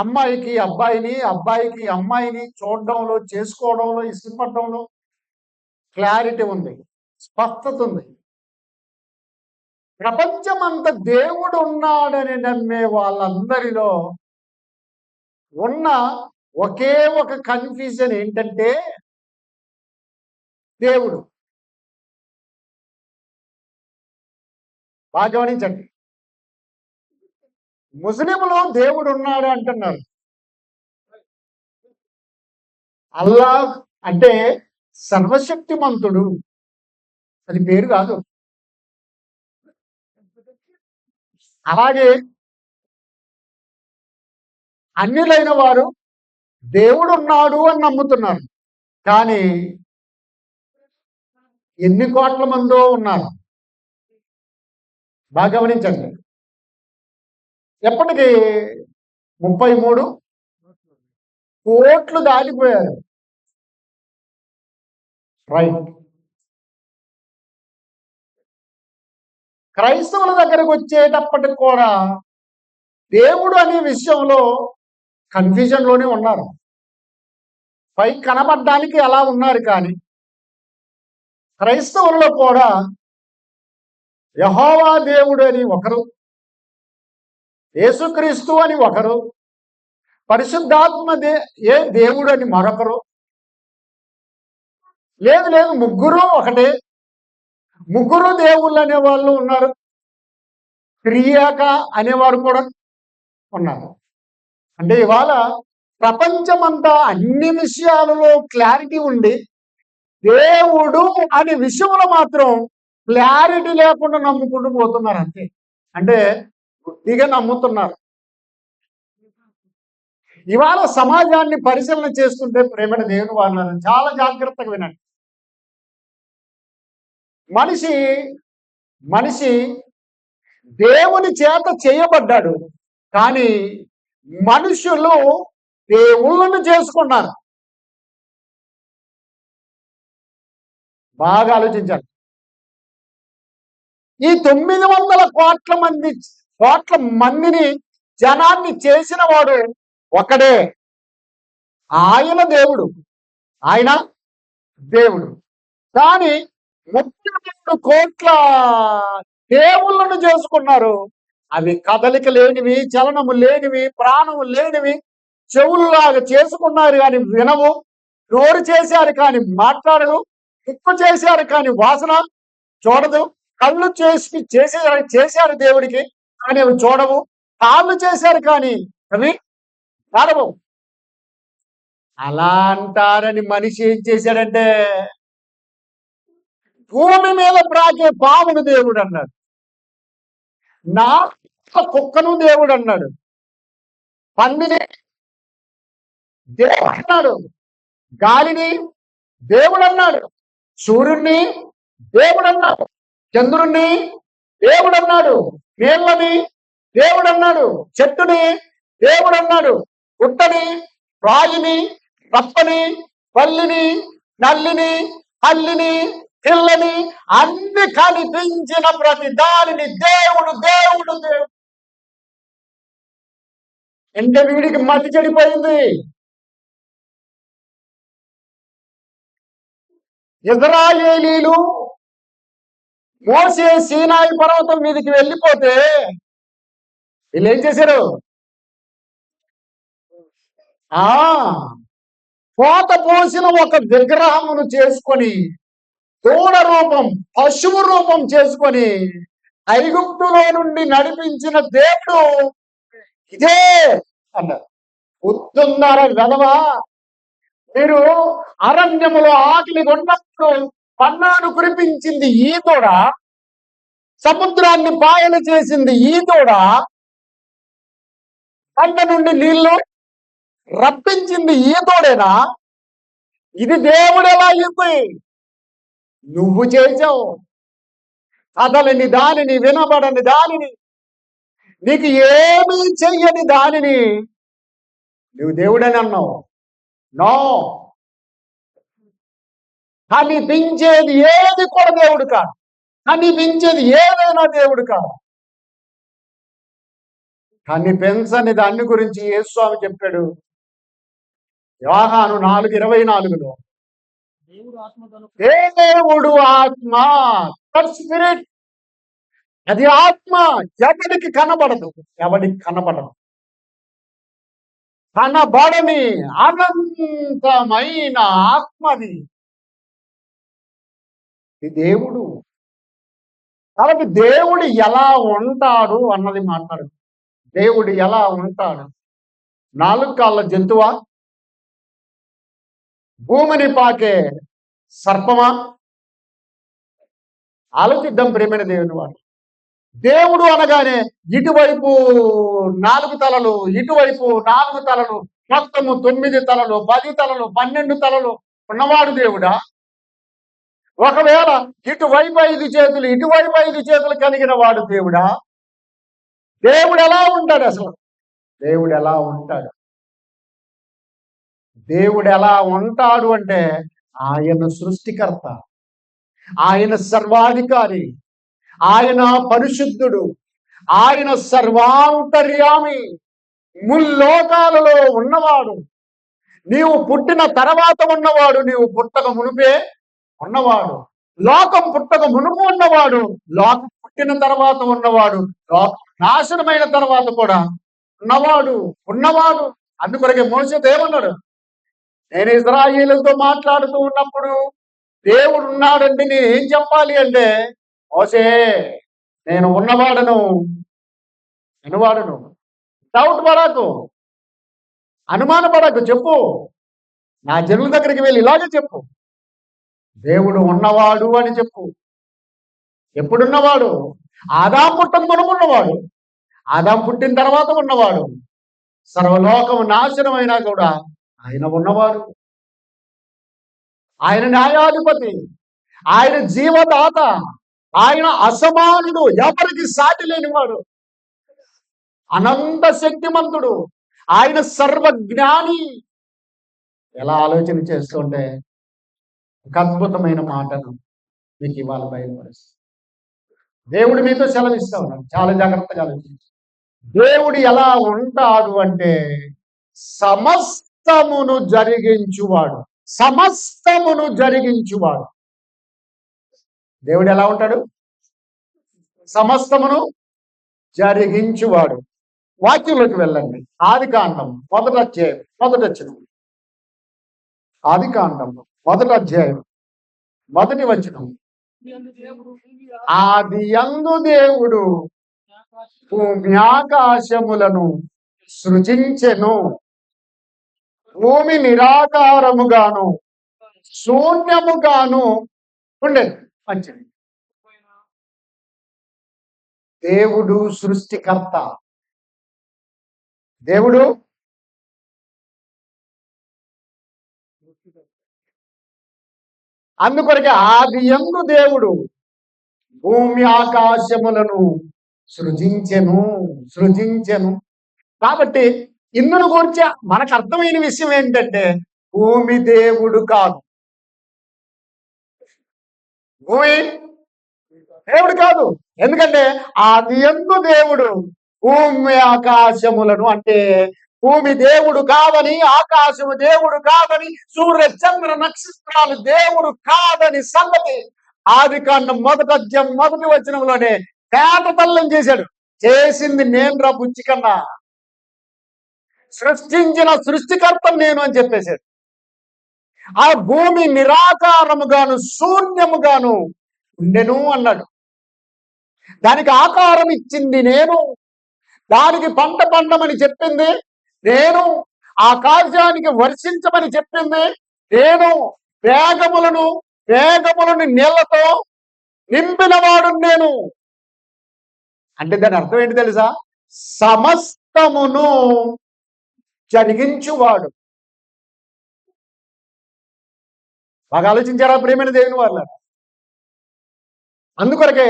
అమ్మాయికి అబ్బాయిని, అబ్బాయికి అమ్మాయిని చూడడంలో, చేసుకోవడంలో, ఇష్టపడడంలో క్లారిటీ ఉంది, స్పష్టత ఉంది. ప్రపంచమంతా దేవుడు ఉన్నాడని నమ్మే వాళ్ళందరిలో ఉన్న ఒకే ఒక కన్ఫ్యూజన్ ఏంటంటే దేవుడు. బాగా గమనించండి. ముస్లింలు దేవుడు ఉన్నాడు అంటున్నారు. అల్లాహ్ అంటే సర్వశక్తిమంతుడు, అది పేరు కాదు. అలాగే అన్యులైన వారు దేవుడు ఉన్నాడు అని నమ్ముతున్నారు. కానీ ఎన్ని కోట్ల మందో ఉన్నారు. బాగా గమనించండి. ఎప్పటికీ 33 కోట్లు దాటిపోయారు. రైట్. క్రైస్తవుల దగ్గరకు వచ్చేటప్పటికి కూడా దేవుడు అనే విషయంలో కన్ఫ్యూజన్లోనే ఉన్నారు. పై కనబడడానికి అలా ఉన్నారు, కానీ క్రైస్తవుల్లో కూడా యెహోవా దేవుడు అని ఒకరు, యేసుక్రీస్తు అని ఒకరు, పరిశుద్ధాత్మ దేవుడు అని మరొకరు. లేదు లేదు, ముగ్గురు ఒకటే. ముగ్గురు దేవుళ్ళు అనేవాళ్ళు ఉన్నారు. క్రియాక అనేవారు కూడా ఉన్నారు. అంటే ఇవాళ ప్రపంచమంతా అన్ని విషయాలలో క్లారిటీ ఉండి దేవుడు అనే విషయంలో మాత్రం క్లారిటీ లేకుండా నమ్ముకుంటూ పోతున్నారు అంతే. అంటే గుడ్డిగా నమ్ముతున్నారు. ఇవాళ సమాజాన్ని పరిశీలన చేస్తుంటే ప్రేమైన దేవుని వాళ్ళని చాలా జాగ్రత్తగా వినండి. మనిషి దేవుని చేత చేయబడ్డాడు, కానీ మనుషులు దేవుళ్ళను చేసుకున్నారు. బాగా ఆలోచించాలి. ఈ 900 కోట్ల మందిని జనాన్ని చేసిన వాడు ఒకడే. ఆయన దేవుడు. కానీ 32 కోట్ల దేవుళ్ళను చేసుకున్నారు. అవి కదలిక లేనివి, చలనము లేనివి, ప్రాణము లేనివి, చెవుల్లాగా చేసుకున్నారు కానీ వినవు, నోరు చేశారు కానీ మాట్లాడదు, ముక్కు చేశారు కానీ వాసన చూడదు, కళ్ళు చేశారు దేవుడికి కానీ అవి చూడవు, కాళ్ళు చేశారు కానీ అవి నడవు. అలా అంటారని మనిషి ఏం చేశాడంటే భూమి మీద ప్రాకే పామును దేవుడు అన్నాడు, నా కుక్కను దేవుడు అన్నాడు, పందిని దేవుడు అన్నాడు, గాలిని దేవుడు అన్నాడు, సూర్యుడిని దేవుడు అన్నాడు, చంద్రుణ్ణి దేవుడు అన్నాడు, నీళ్ళని దేవుడు అన్నాడు, చెట్టుని దేవుడు అన్నాడు, పుట్టని, రాయిని, రప్పని, పల్లిని, నల్లిని, హల్లిని, పిల్లని, అన్ని కనిపించిన ప్రతి దానిని దేవుడు దేవుడు దేవుడు అంటే వీడికి మతి చెడిపోయింది. ఇజ్రాయేలీలు మోసే సీనాయి పర్వతం మీదకి వెళ్ళిపోతే వీళ్ళు ఏం చేశారు? పోత పోసిన ఒక విగ్రహమును చేసుకొని, దూడ రూపం, పశువు రూపం చేసుకొని ఐగుప్తులో నుండి నడిపించిన దేవుడు ఇదే అన్నారు. గుర్తున్నారా వెధవా? మీరు అరణ్యములో ఆకలి కొన్నప్పుడు పన్నాను కురిపించింది ఈ దూడ, సముద్రాన్ని పాయలు చేసింది ఈ దూడ, కొండ నుండి నీళ్లు రప్పించింది ఈ దూడేనా? ఇది దేవుడు ఎలా అయింది? నువ్వు చేసావు. కదలని దానిని, వినబడని దానిని, నీకు ఏమీ చెయ్యని దానిని నువ్వు దేవుడని అన్నావు. నో, కనిపించేది ఏది కూడా దేవుడు కాదు. కనిపించేది ఏదైనా దేవుడు కాదు. కానీ పెంచని దాన్ని గురించి యేసు స్వామి చెప్పాడు. యోహాను 4:24లో దేవుడు ఆత్మ, స్పిరిట్, అది ఆత్మ. ఎవరికి కనబడదు, ఎవరికి కనబడదు. కనబడని అనంతమైన ఆత్మది ఈ దేవుడు. కాబట్టి దేవుడు ఎలా ఉంటాడు అన్నది మాట్లాడు. దేవుడు ఎలా ఉంటాడు? 4 కాళ్ళ జంతువా? భూమిని పాకే సర్పమా? ఆలోచిద్దాం ప్రేమైన దేవుని వాడు. దేవుడు అనగానే ఇటువైపు 4 తలలు, ఇటువైపు 4 తలలు, మొత్తము 9 తలలు, 10 తలలు, 12 తలలు ఉన్నవాడు దేవుడా? ఒకవేళ ఇటువైపు 5 చేతులు, ఇటువైపు 5 చేతులు కలిగిన వాడు దేవుడా? దేవుడు ఎలా ఉంటాడు అసలు? దేవుడు ఎలా ఉంటాడు? దేవుడు ఎలా ఉంటాడు అంటే ఆయన సృష్టికర్త, ఆయన సర్వాధికారి, ఆయన పరిశుద్ధుడు, ఆయన సర్వాంతర్యామి, ముల్లోకాలలో ఉన్నవాడు. నీవు పుట్టిన తర్వాత ఉన్నవాడు, నీవు పుట్టక మునుపే ఉన్నవాడు. లోకం పుట్టక మునుపు ఉన్నవాడు, లోకం పుట్టిన తర్వాత ఉన్నవాడు, లోకం నాశనమైన తర్వాత కూడా ఉన్నవాడు. అందుకొరకే మోషేతో ఏమన్నాడు? నేను ఇశ్రాయేలుతో మాట్లాడుతూ ఉన్నప్పుడు దేవుడు ఉన్నాడంటే నేను ఏం చెప్పాలి అంటే, మోషే నేను ఉన్నవాడను, వినువాడను. డౌట్ పడకు, అనుమానపడకు, చెప్పు. నా జనుల దగ్గరికి వెళ్ళి ఇలాగే చెప్పు, దేవుడు ఉన్నవాడు అని చెప్పు. ఎప్పుడున్నవాడు? ఆదాం పుట్టక మునుపు ఉన్నవాడు, ఆదాం పుట్టిన తర్వాత ఉన్నవాడు, సర్వలోకము నాశనమైనా కూడా ఆయన ఉన్నవాడు. ఆయన న్యాయాధిపతి, ఆయన జీవదాత, ఆయన అసమానుడు, ఎవరికి సాటి లేనివాడు, అనంత శక్తిమంతుడు, ఆయన సర్వజ్ఞాని. ఎలా ఆలోచన చేస్తుంటే ఒక అద్భుతమైన మాటను మీకు ఇవాళ బయలుపరుస్తుంది. దేవుడు మీతో సెలవిస్తా ఉన్నాడు, చాలా జాగ్రత్తగా ఆలోచించి. దేవుడు ఎలా ఉంటాడు అంటే సమస్తమును జరిగించువాడు, సమస్తమును జరిగించువాడు. దేవుడు ఎలా ఉంటాడు? సమస్తమును జరిగించువాడు. వాక్యంలోకి వెళ్ళండి. ఆదికాండం 1వ అధ్యాయం 1వ వచనం. ఆదికాండం 1వ అధ్యాయం 1వ వచనం. ఆదియందు దేవుడు భూమి ఆకాశములను సృజించెను, భూమి నిరాకారముగాను శూన్యముగాను ఉండేది. మంచిది. దేవుడు సృష్టికర్త. దేవుడు అందుకొరకే ఆదియందు దేవుడు భూమి ఆకాశములను సృజించెను. కాబట్టి ఇందును గురించి మనకు అర్థమైన విషయం ఏంటంటే, భూమి దేవుడు కాదు, భూమి దేవుడు కాదు. ఎందుకంటే ఆదియందు దేవుడు భూమి ఆకాశములను, అంటే భూమి దేవుడు కాదని, ఆకాశము దేవుడు కాదని, సూర్య చంద్ర నక్షత్రాలు దేవుడు కాదని సంగతి ఆదికాండం 1వ అధ్యాయం 1వ వచనంలోనే తేటతల్లం చేశాడు. చేసింది నేను రా బుచ్చి కన్నా, సృష్టించిన సృష్టికర్త నేను అని చెప్పేశాడు. ఆ భూమి నిరాకారముగాను శూన్యముగాను ఉండెను అన్నాడు. దానికి ఆకారం ఇచ్చింది నేను, దానికి పంట పండమని చెప్పింది నేను, ఆకాశానికి వర్షించమని చెప్పింది నేను, వేగములను నీళ్లతో నింపినవాడు నేను. అంటే దాని అర్థం ఏంటి తెలుసా? సమస్తమును జరిగించువాడు. బాగా ఆలోచించారా ప్రియమైన దేవుని వాళ్ళ? అందుకొరకే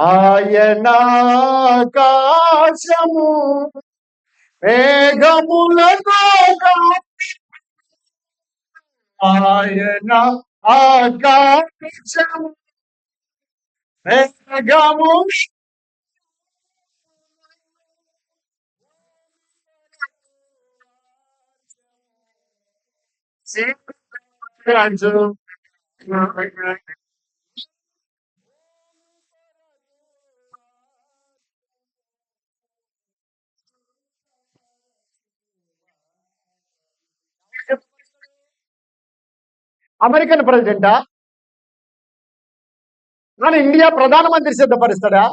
ఆయన ఆకాశము మేఘములతో, ఆయన ఆకాశము మేఘము రాజు అమెరికన్ ప్రెసిడెంటా? మన ఇండియా ప్రధానమంత్రి సిద్ధపరుస్తాడా?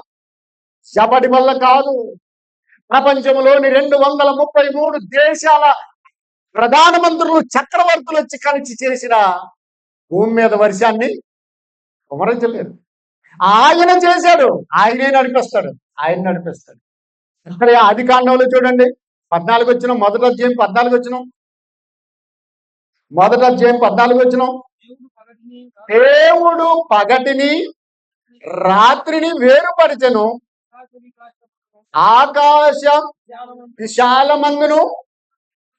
శబడి వల్ల కాదు. ప్రపంచంలోని 233 దేశాల ప్రధానమంత్రులు, చక్రవర్తులు వచ్చి కలిసి చేసిన భూమి మీద వర్షాన్ని కుమరించలేరు. ఆయన చేశాడు, ఆయనే నడిపిస్తాడు, ఆయన నడిపిస్తాడు. ఇక్కడ ఆది కాండంలో చూడండి, 14 వచ్చిన మొదటి అధ్యాయం 14 వచ్చిన మొదటి అధ్యాయం 14 వచ్చిన దేవుడు పగటిని రాత్రిని వేరుపరిచెను, ఆకాశం విశాలమందును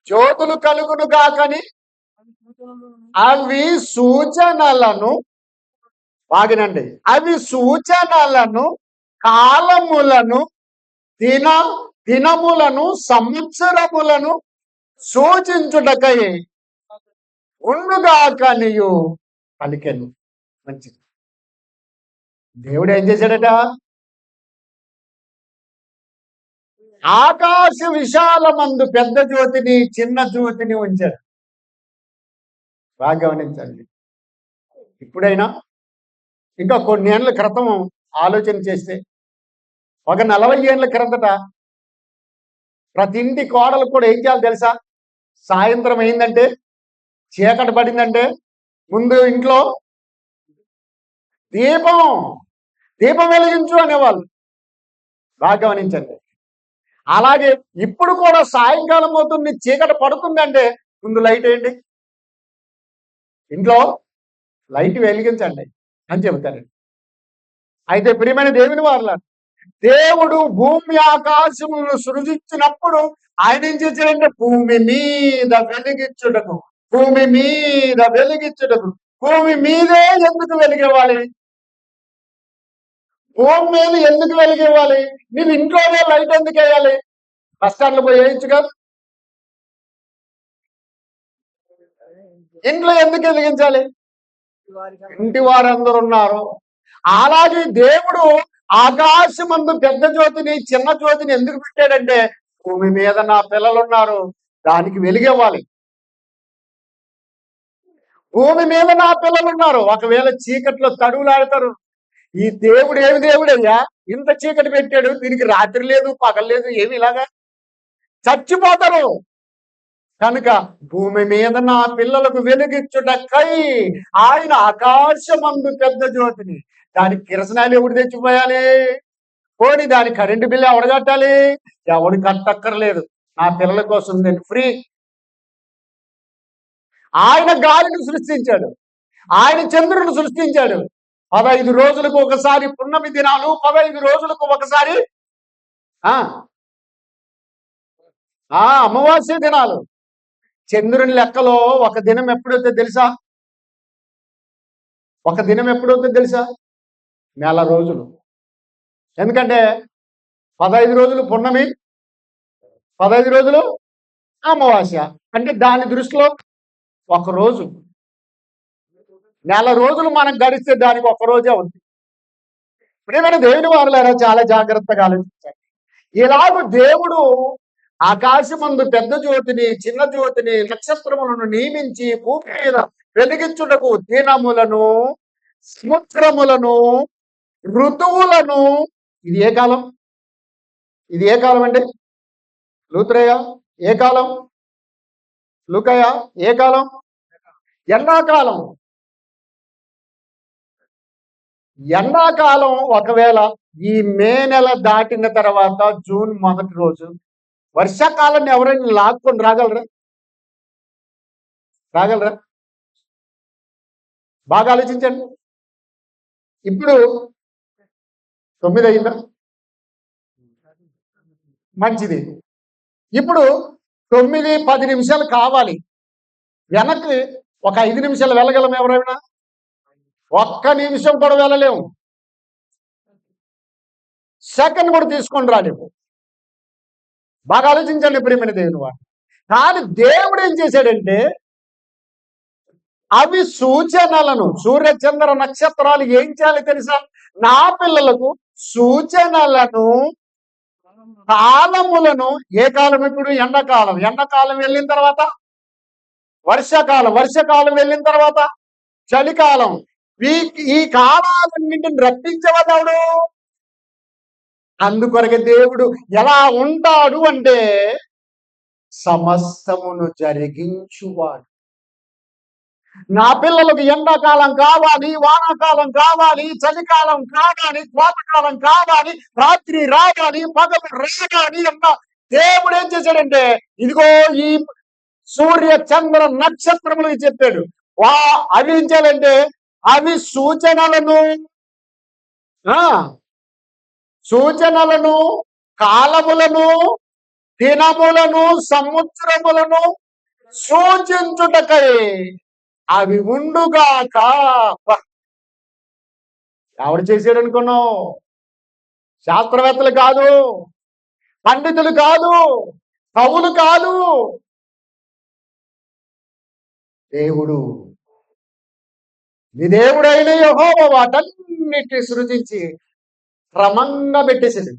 జ్యోతులు కలుగును గాకని అవి సూచనలను వాగినండి. అవి సూచనలను, కాలములను, దినములను, సంవత్సరములను సూచించుటకై ఉండుగాకనియు పలికెను. మంచిది. దేవుడు ఏం చేశాడట? ఆకాశ విశాలమందు పెద్ద జ్యోతిని, చిన్న జ్యోతిని ఉంచాడు. బాగా గమనించండి. ఇప్పుడైనా ఇంకా కొన్ని ఏళ్ళ క్రితం ఆలోచన చేస్తే, ఒక 40 ఏళ్ళ క్రిందట ప్రతి ఇంటి కోడలు కూడా ఏం చేయాలి తెలుసా? సాయంత్రం అయిందంటే, చీకటి పడిందంటే ముందు ఇంట్లో దీపం వెలిగించు అనేవాళ్ళు. బాగా గమనించండి. అలాగే ఇప్పుడు కూడా సాయంకాలం అవుతుంది, చీకటి పడుతుందంటే ముందు లైట్ వేయండి, ఇంట్లో లైట్ వెలిగించండి అని చెబుతారండి. అయితే ప్రియమైన దేవుని వారలారా, దేవుడు భూమి ఆకాశములను సృజించినప్పుడు ఆయన ఏం చేశాడంటే భూమి మీద వెలిగించుటకు, భూమి మీద వెలిగించుటకు. భూమి మీదే ఎందుకు వెలిగివ్వాలి? భూమి మీద ఎందుకు వెలిగివ్వాలి? నువ్వు ఇంట్లోనే లైట్ ఎందుకు వేయాలి? బస్ స్టాండ్లో పోయి వేయచ్చు కదా. ఇంట్లో ఎందుకు వెలిగించాలి? ఇంటి వారందరూ ఉన్నారు. అలాగే దేవుడు ఆకాశమందు పెద్ద జ్యోతిని, చిన్న జ్యోతిని ఎందుకు పెట్టాడంటే భూమి మీద నా పిల్లలు ఉన్నారు, దానికి వెలిగివ్వాలి. భూమి మీద నా పిల్లలు ఉన్నారు, ఒకవేళ చీకట్లో తడువులాడతారు. ఈ దేవుడు ఏమి దేవుడయ్యా, ఇంత చీకటి పెట్టాడు, దీనికి రాత్రి లేదు పగలు లేదు, ఏమి ఇలాగా చచ్చిపోతారు. కనుక భూమి మీద నా పిల్లలకు వెలిగించుటకై ఆయన ఆకాశమందు పెద్ద జ్యోతిని, దానికి కిరసనాలు ఎవడు తెచ్చిపోయాలి? పోనీ దాని కరెంటు బిల్లు ఎవడు కట్టాలి? ఎవడు కట్టక్కర్లేదు, నా పిల్లల కోసం నేను ఫ్రీ. ఆయన గాలిని సృష్టించాడు, ఆయన చంద్రుని సృష్టించాడు. 15 రోజులకు ఒకసారి పున్నమి దినాలు, 15 రోజులకు ఒకసారి అమావాస్య దినాలు. చంద్రుని లెక్కలో ఒక దినం ఎప్పుడైతే తెలుసా? ఒక దినం ఎప్పుడవుతుంది తెలుసా? నెల రోజులు. ఎందుకంటే 15 రోజులు పున్నమి, 15 రోజులు అమావాస్య. అంటే దాని దృష్టిలో ఒక రోజు. నెల రోజులు మనం గడిస్తే దానికి ఒక రోజే ఉంది. ప్రియమైన దేవుని వారులారా, చాలా జాగ్రత్తగా ఆలోచించండి. ఇలాగ దేవుడు ఆకాశమందు పెద్ద జ్యోతిని, చిన్న జ్యోతిని, నక్షత్రములను నియమించి భూమి మీద వెలిగించుటకు దినములను, సముద్రములను, ఋతువులను. ఇది ఏ కాలం? ఇది ఏ కాలం అండి? లూత్రయ్య ఏ కాలం? లూకయ్య ఏ కాలం? ఎండాకాలం. ఎండాకాలం ఒకవేళ ఈ మే నెల దాటిన తర్వాత జూన్ మొదటి రోజు వర్షాకాలాన్ని ఎవరైనా లాక్కొని రాగలరా? రాగలరా? బాగా ఆలోచించండి. ఇప్పుడు 9 అయిందా? మంచిది. ఇప్పుడు 9-10 నిమిషాలు కావాలి. వెనక్కి ఒక 5 నిమిషాలు వెళ్ళగలం ఎవరైనా? ఒక్క నిమిషం కూడా వెళ్ళలేము. సెకండ్ కూడా తీసుకొని రాలేము. బాగా ఆలోచించండి ప్రియమైన దేవుని వారు. కానీ దేవుడు ఏం చేశాడంటే అవి సూచనలను, సూర్య చంద్ర నక్షత్రాలు ఏం చేయాలి తెలుసా? నా పిల్లలకు సూచనలను, కాలములను. ఏ కాలం? ఇప్పుడు ఎండాకాలం, ఎండాకాలం వెళ్ళిన తర్వాత వర్షాకాలం, వర్షాకాలం వెళ్ళిన తర్వాత చలికాలం. ఈ ఈ కాలాలన్నింటిని రప్పించవద్దాడు. అందుకొరకే దేవుడు ఎలా ఉంటాడు అంటే సమస్తమును జరిగించువాడు. నా పిల్లలకు ఎండాకాలం కావాలి, వానాకాలం కావాలి, చలికాలం కావాలి, కోతకాలం కావాలి, రాత్రి రాగాలి, పగలు రాగాలి అన్న దేవుడు ఏం చేశాడంటే ఇదిగో ఈ సూర్య చంద్ర నక్షత్రములు చెప్పాడు. అవి ఏం చేయాలంటే అవి సూచనలను, సూచనలను, కాలములను, దినములను, సంవత్సరములను సూచించుటకై అవి ఉండుగాక. ఎవడు చేశాడు అనుకున్నావు? శాస్త్రవేత్తలు కాదు, పండితులు కాదు, కవులు కాదు, దేవుడు. నీ దేవుడైన యెహోవా వాటన్నిటిని సృజించి క్రమంగా పెట్టేసాడు.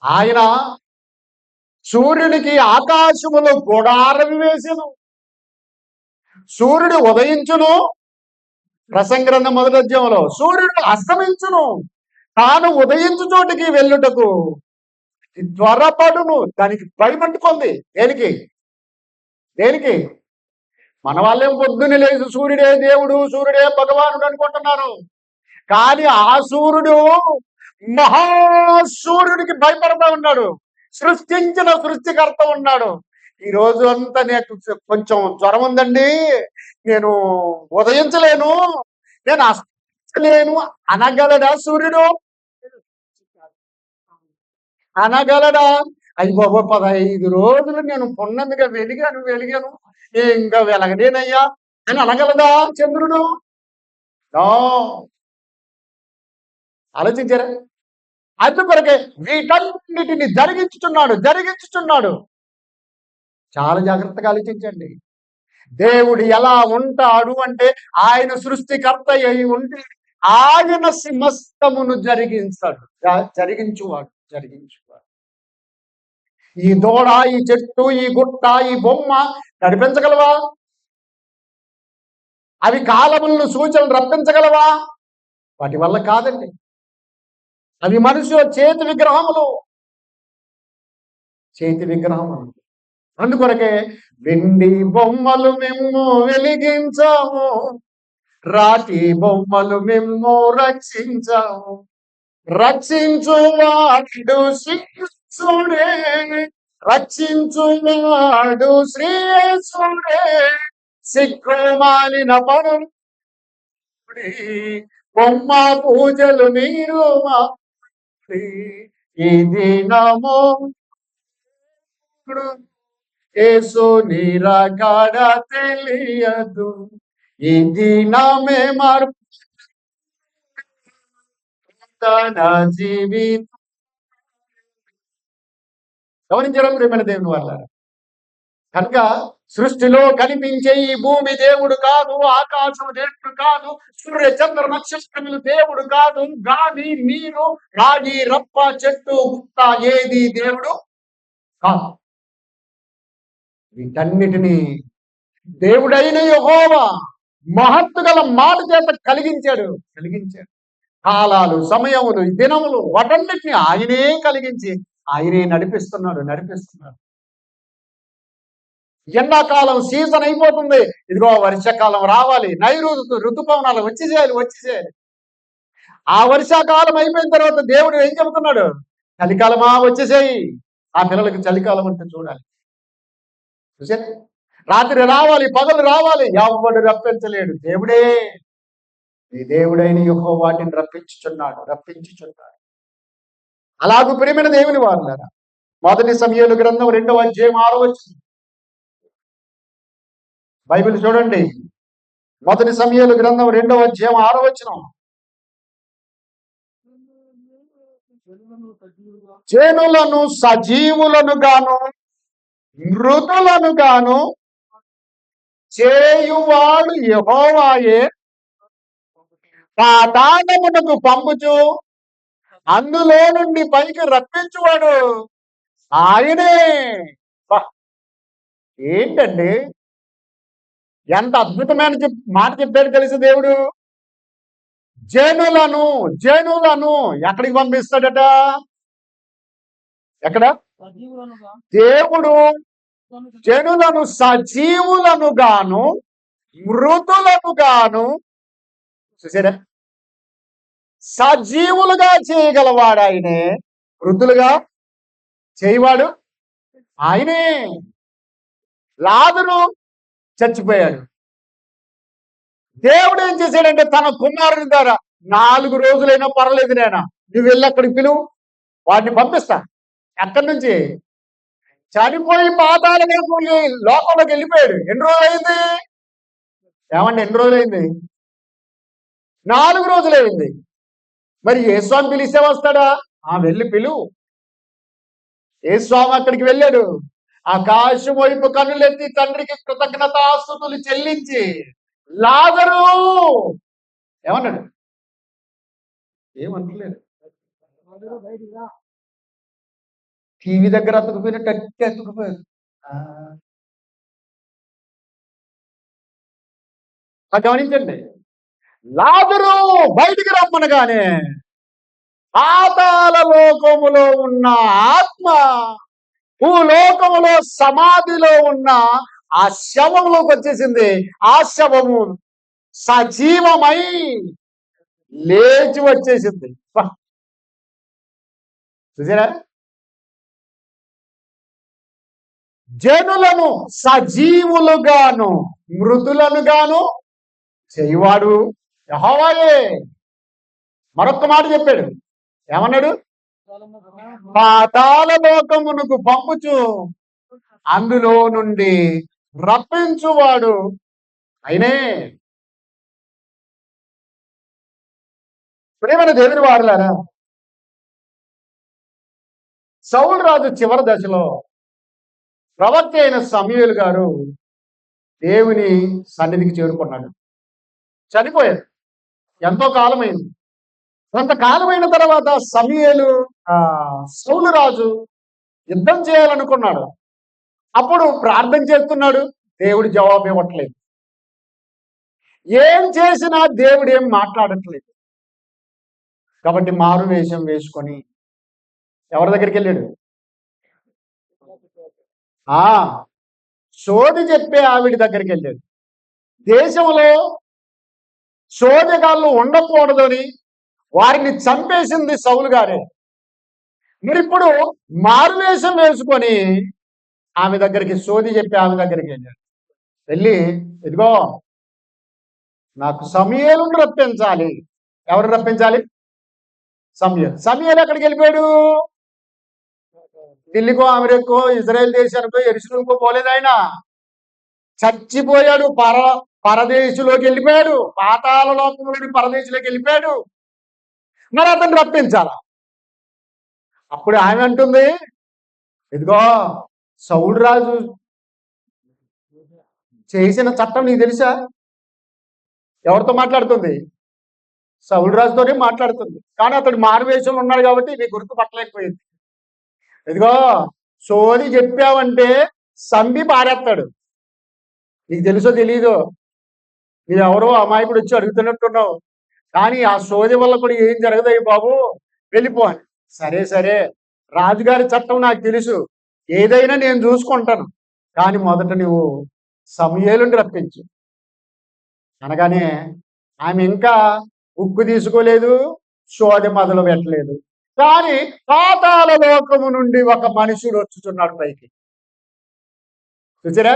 ఆయన సూర్యునికి ఆకాశములో గుడారం వేసెను. సూర్యుడు ఉదయించును, ప్రసంగి గ్రంథం 1వ అధ్యాయంలో సూర్యుడు అస్తమించును, తాను ఉదయించు చోటికి వెళ్ళుటకు త్వరపడును. దానికి భయపట్టుకుంది. దేనికి? దేనికి? మన వాళ్ళేం పొద్దున్నే లేచి సూర్యుడే దేవుడు, సూర్యుడే భగవానుడు అనుకుంటున్నారు. కానీ ఆ సూర్యుడు మహాసూర్యుడికి భయపడతా ఉన్నాడు. సృష్టించిన సృష్టికర్త ఉన్నాడు. ఈ రోజు అంతా నాకు కొంచెం జ్వరం ఉందండి, నేను ఉదయించలేను, నేను అస్తలేను అనగలడా సూర్యుడు? అనగలడా? అయ్యి బాబా 15 రోజులు నేను పున్నమిగా వెలిగాను, ఇంకా వెలగలేనయ్యా అని అనగలదా చంద్రుడు? ఆలోచించారా? అందుకొరకే వీటన్నిటిని జరిగించుచున్నాడు. చాలా జాగ్రత్తగా ఆలోచించండి. దేవుడు ఎలా ఉంటాడు అంటే ఆయన సృష్టికర్త అయి ఉంటే ఆయన సమస్తమును జరిగించువాడు. ఈ దూడ, ఈ చెట్టు, ఈ గుట్ట, ఈ బొమ్మ నడిపించగలవా? అవి కాలములను, సూచనలు రప్పించగలవా? వాటి వల్ల కాదండి. అవి మనుషుల చేతి విగ్రహములు. అందుకొరకే వెండి బొమ్మలు మేము వెలిగించాము, రాతి బొమ్మలు మేము రక్షించువాడు శ్రీయేసుడే, రక్షించువాడు శ్రీయేసుడే, సిగ్గుమాలిన పనులు బొమ్మ పూజలు మీరు ఈ దినము యేసు నిరాకడ తెలియదు, ఈ దినమే మార్పు తన జీవితం. గమనించడం ప్రియమైన దేవుని వల్ల. కనుక సృష్టిలో కనిపించే ఈ భూమి దేవుడు కాదు, ఆకాశం దేవుడు కాదు, సూర్య చంద్ర నక్షత్రములు దేవుడు కాదు, గాలి, నీరు, రాగి, రప్ప, చెట్టు, గుట్ట ఏది దేవుడు కాదు. వీటన్నిటినీ దేవుడైన యెహోవా మహత్తు గల మాట చేత కలిగించాడు. కాలాలు, సమయములు, దినములు వాటన్నిటిని ఆయనే కలిగించి ఆయనే నడిపిస్తున్నాడు. ఎండాకాలం సీజన్ అయిపోతుంది, ఇదిగో వర్షాకాలం రావాలి, నైరుతు ఋతుపవనాలు వచ్చేసేయాలి. ఆ వర్షాకాలం అయిపోయిన తర్వాత దేవుడు ఏం చెబుతున్నాడు? చలికాలమా వచ్చేసేయి. ఆ పిల్లలకి చలికాలం అంటే చూడాలి. చూసారు? రాత్రి రావాలి, పగలు రావాలి, ఎవడు రప్పించలేడు. దేవుడే, నీ దేవుడైన యెహోవా వాటిని రప్పించుచున్నాడు. అలాగూ ప్రియమైన దేవుని వారులారా, 1 సమూయేలు గ్రంథం 2వ అధ్యాయం 6వ వచనం బైబిల్ చూడండి. 1 సమూయేలు గ్రంథం 2వ అధ్యాయం 6వ వచనం. చేనులను సజీవులను గాను, మృతులను గాను చేయువాడు యెహోవాయే, పాతాళమునకు పంపుచు అందులో నుండి పైకి రప్పించువాడు ఆయనే. అబ్బా! ఏంటండి, ఎంత అద్భుతమైన మాట చెప్పాడు తెలుసు దేవుడు. జనులను ఎక్కడికి పంపిస్తాడట? ఎక్కడ? దేవుడు జనులను సజీవులను గాను మృతులను గాను, చూసారా, సజీవులుగా చేయగలవాడు ఆయనే, మృతులుగా చేయవాడు ఆయనే. లాజరు చచ్చిపోయాడు. దేవుడు ఏం చేశాడంటే తన కుమారుని ద్వారా 4 రోజులైనా పర్లేదు, నేనా నువ్వు వెళ్ళి అక్కడికి పిలువు, వాడిని పంపిస్తా. ఎక్కడి నుంచి? చనిపోయి పాతాళ లోకంలోకి వెళ్ళిపోయాడు. ఎన్ని రోజులైంది? ఏమండి, ఎన్ని రోజులైంది? 4 రోజులైంది. మరి ఏ స్వామి పిలిస్తే వస్తాడా? వెళ్ళి పిలువు. ఏ స్వామి అక్కడికి వెళ్ళాడు. ఆకాశం వైపు కన్నులెత్తి తండ్రికి కృతజ్ఞతాస్తుతులు చెల్లించి, లాజరు ఏమన్నాడు? ఏమంటలేదు. టీవీ దగ్గర అతుకుపోయినట్టు అతుకుపోయారు. గమనించండి, లాజరు బయటికి రమ్మనగానే పాతాళ లోకములో ఉన్న ఆత్మ భూలోకములో సమాధిలో ఉన్న ఆ శవంలోకి వచ్చేసింది. ఆ శవము సజీవమై లేచి వచ్చేసింది. చూసారా? జనులను సజీవులుగాను మృతులను గాను చేయవాడు యెహోవాయే. మరొక్క మాట చెప్పాడు. ఏమన్నాడు? పాతాళ లోకమునకు పంపుచు అందులో నుండి రప్పించువాడు ఆయనే. ప్రేమైన దేవుని వారలారా, సౌలు రాజు చివరి దశలో ప్రవక్త అయిన సమూయేలు గారు దేవుని సన్నిధికి చేరుకున్నాడు. చనిపోయాడు. ఎంతో కాలమైంది. కొంతకాలమైన తర్వాత సమూయేలు సౌలు రాజు యుద్ధం చేయాలనుకున్నాడు. అప్పుడు ప్రార్థన చేస్తున్నాడు. దేవుడు జవాబు ఇవ్వట్లేదు. ఏం చేసినా దేవుడు ఏం మాట్లాడట్లేదు. కాబట్టి మారు వేషం వేసుకొని ఎవరి దగ్గరికి వెళ్ళాడు? సోది చెప్పే ఆవిడ దగ్గరికి వెళ్ళాడు. దేశంలో సోదగాళ్ళు ఉండకూడదని వారిని చంపేసింది సౌలు గారే. మరి ఇప్పుడు మారువేషం వేసుకొని ఆమె దగ్గరికి, సోది చెప్పి ఆమె దగ్గరికి వెళ్ళాడు. వెళ్ళి, ఇదిగో నాకు సమూయేలును రప్పించాలి. ఎవరు రప్పించాలి? సమూయేలు ఎక్కడికి వెళ్ళిపోయాడు? ఢిల్లీకో, అమెరికో, ఇజ్రాయెల్ దేశానికో, యెరూషలేముకో పోలేదు. ఆయన చచ్చిపోయాడు. పరదేశంలోకి వెళ్ళిపోయాడు. పాతాళ లోకంలోని పరదేశంలోకి వెళ్ళిపోయాడు. మరి అతను రప్పించాలా? అప్పుడు ఆమె అంటుంది, ఇదిగో సౌలు రాజు చేసిన చట్టం నీకు తెలుసా? ఎవరితో మాట్లాడుతుంది? సౌలు రాజుతోనే మాట్లాడుతుంది. కానీ అతడు మారువేషంలో ఉన్నాడు కాబట్టి నీకు గుర్తుపట్టలేకపోయింది. ఇదిగో సోది చెప్పావంటే సంబి పారేస్తాడు. నీకు తెలుసో తెలీదో, నీవెవరో అమాయకుడు వచ్చి అడుగుతున్నట్టున్నావు. కానీ ఆ సోది వల్ల కూడా ఏం జరగదయ్యి బాబు, వెళ్ళిపో అని. సరే సరే, రాజుగారి చట్టం నాకు తెలుసు, ఏదైనా నేను చూసుకుంటాను, కానీ మొదట నువ్వు సమూయేలుని రప్పించు అనగానే ఆమె ఇంకా ఉక్కు తీసుకోలేదు, సోది మొదలు పెట్టలేదు. కానీ పాతాళ లోకము నుండి ఒక మనుషుడు వచ్చుచున్నాడు పైకి. చూసారా?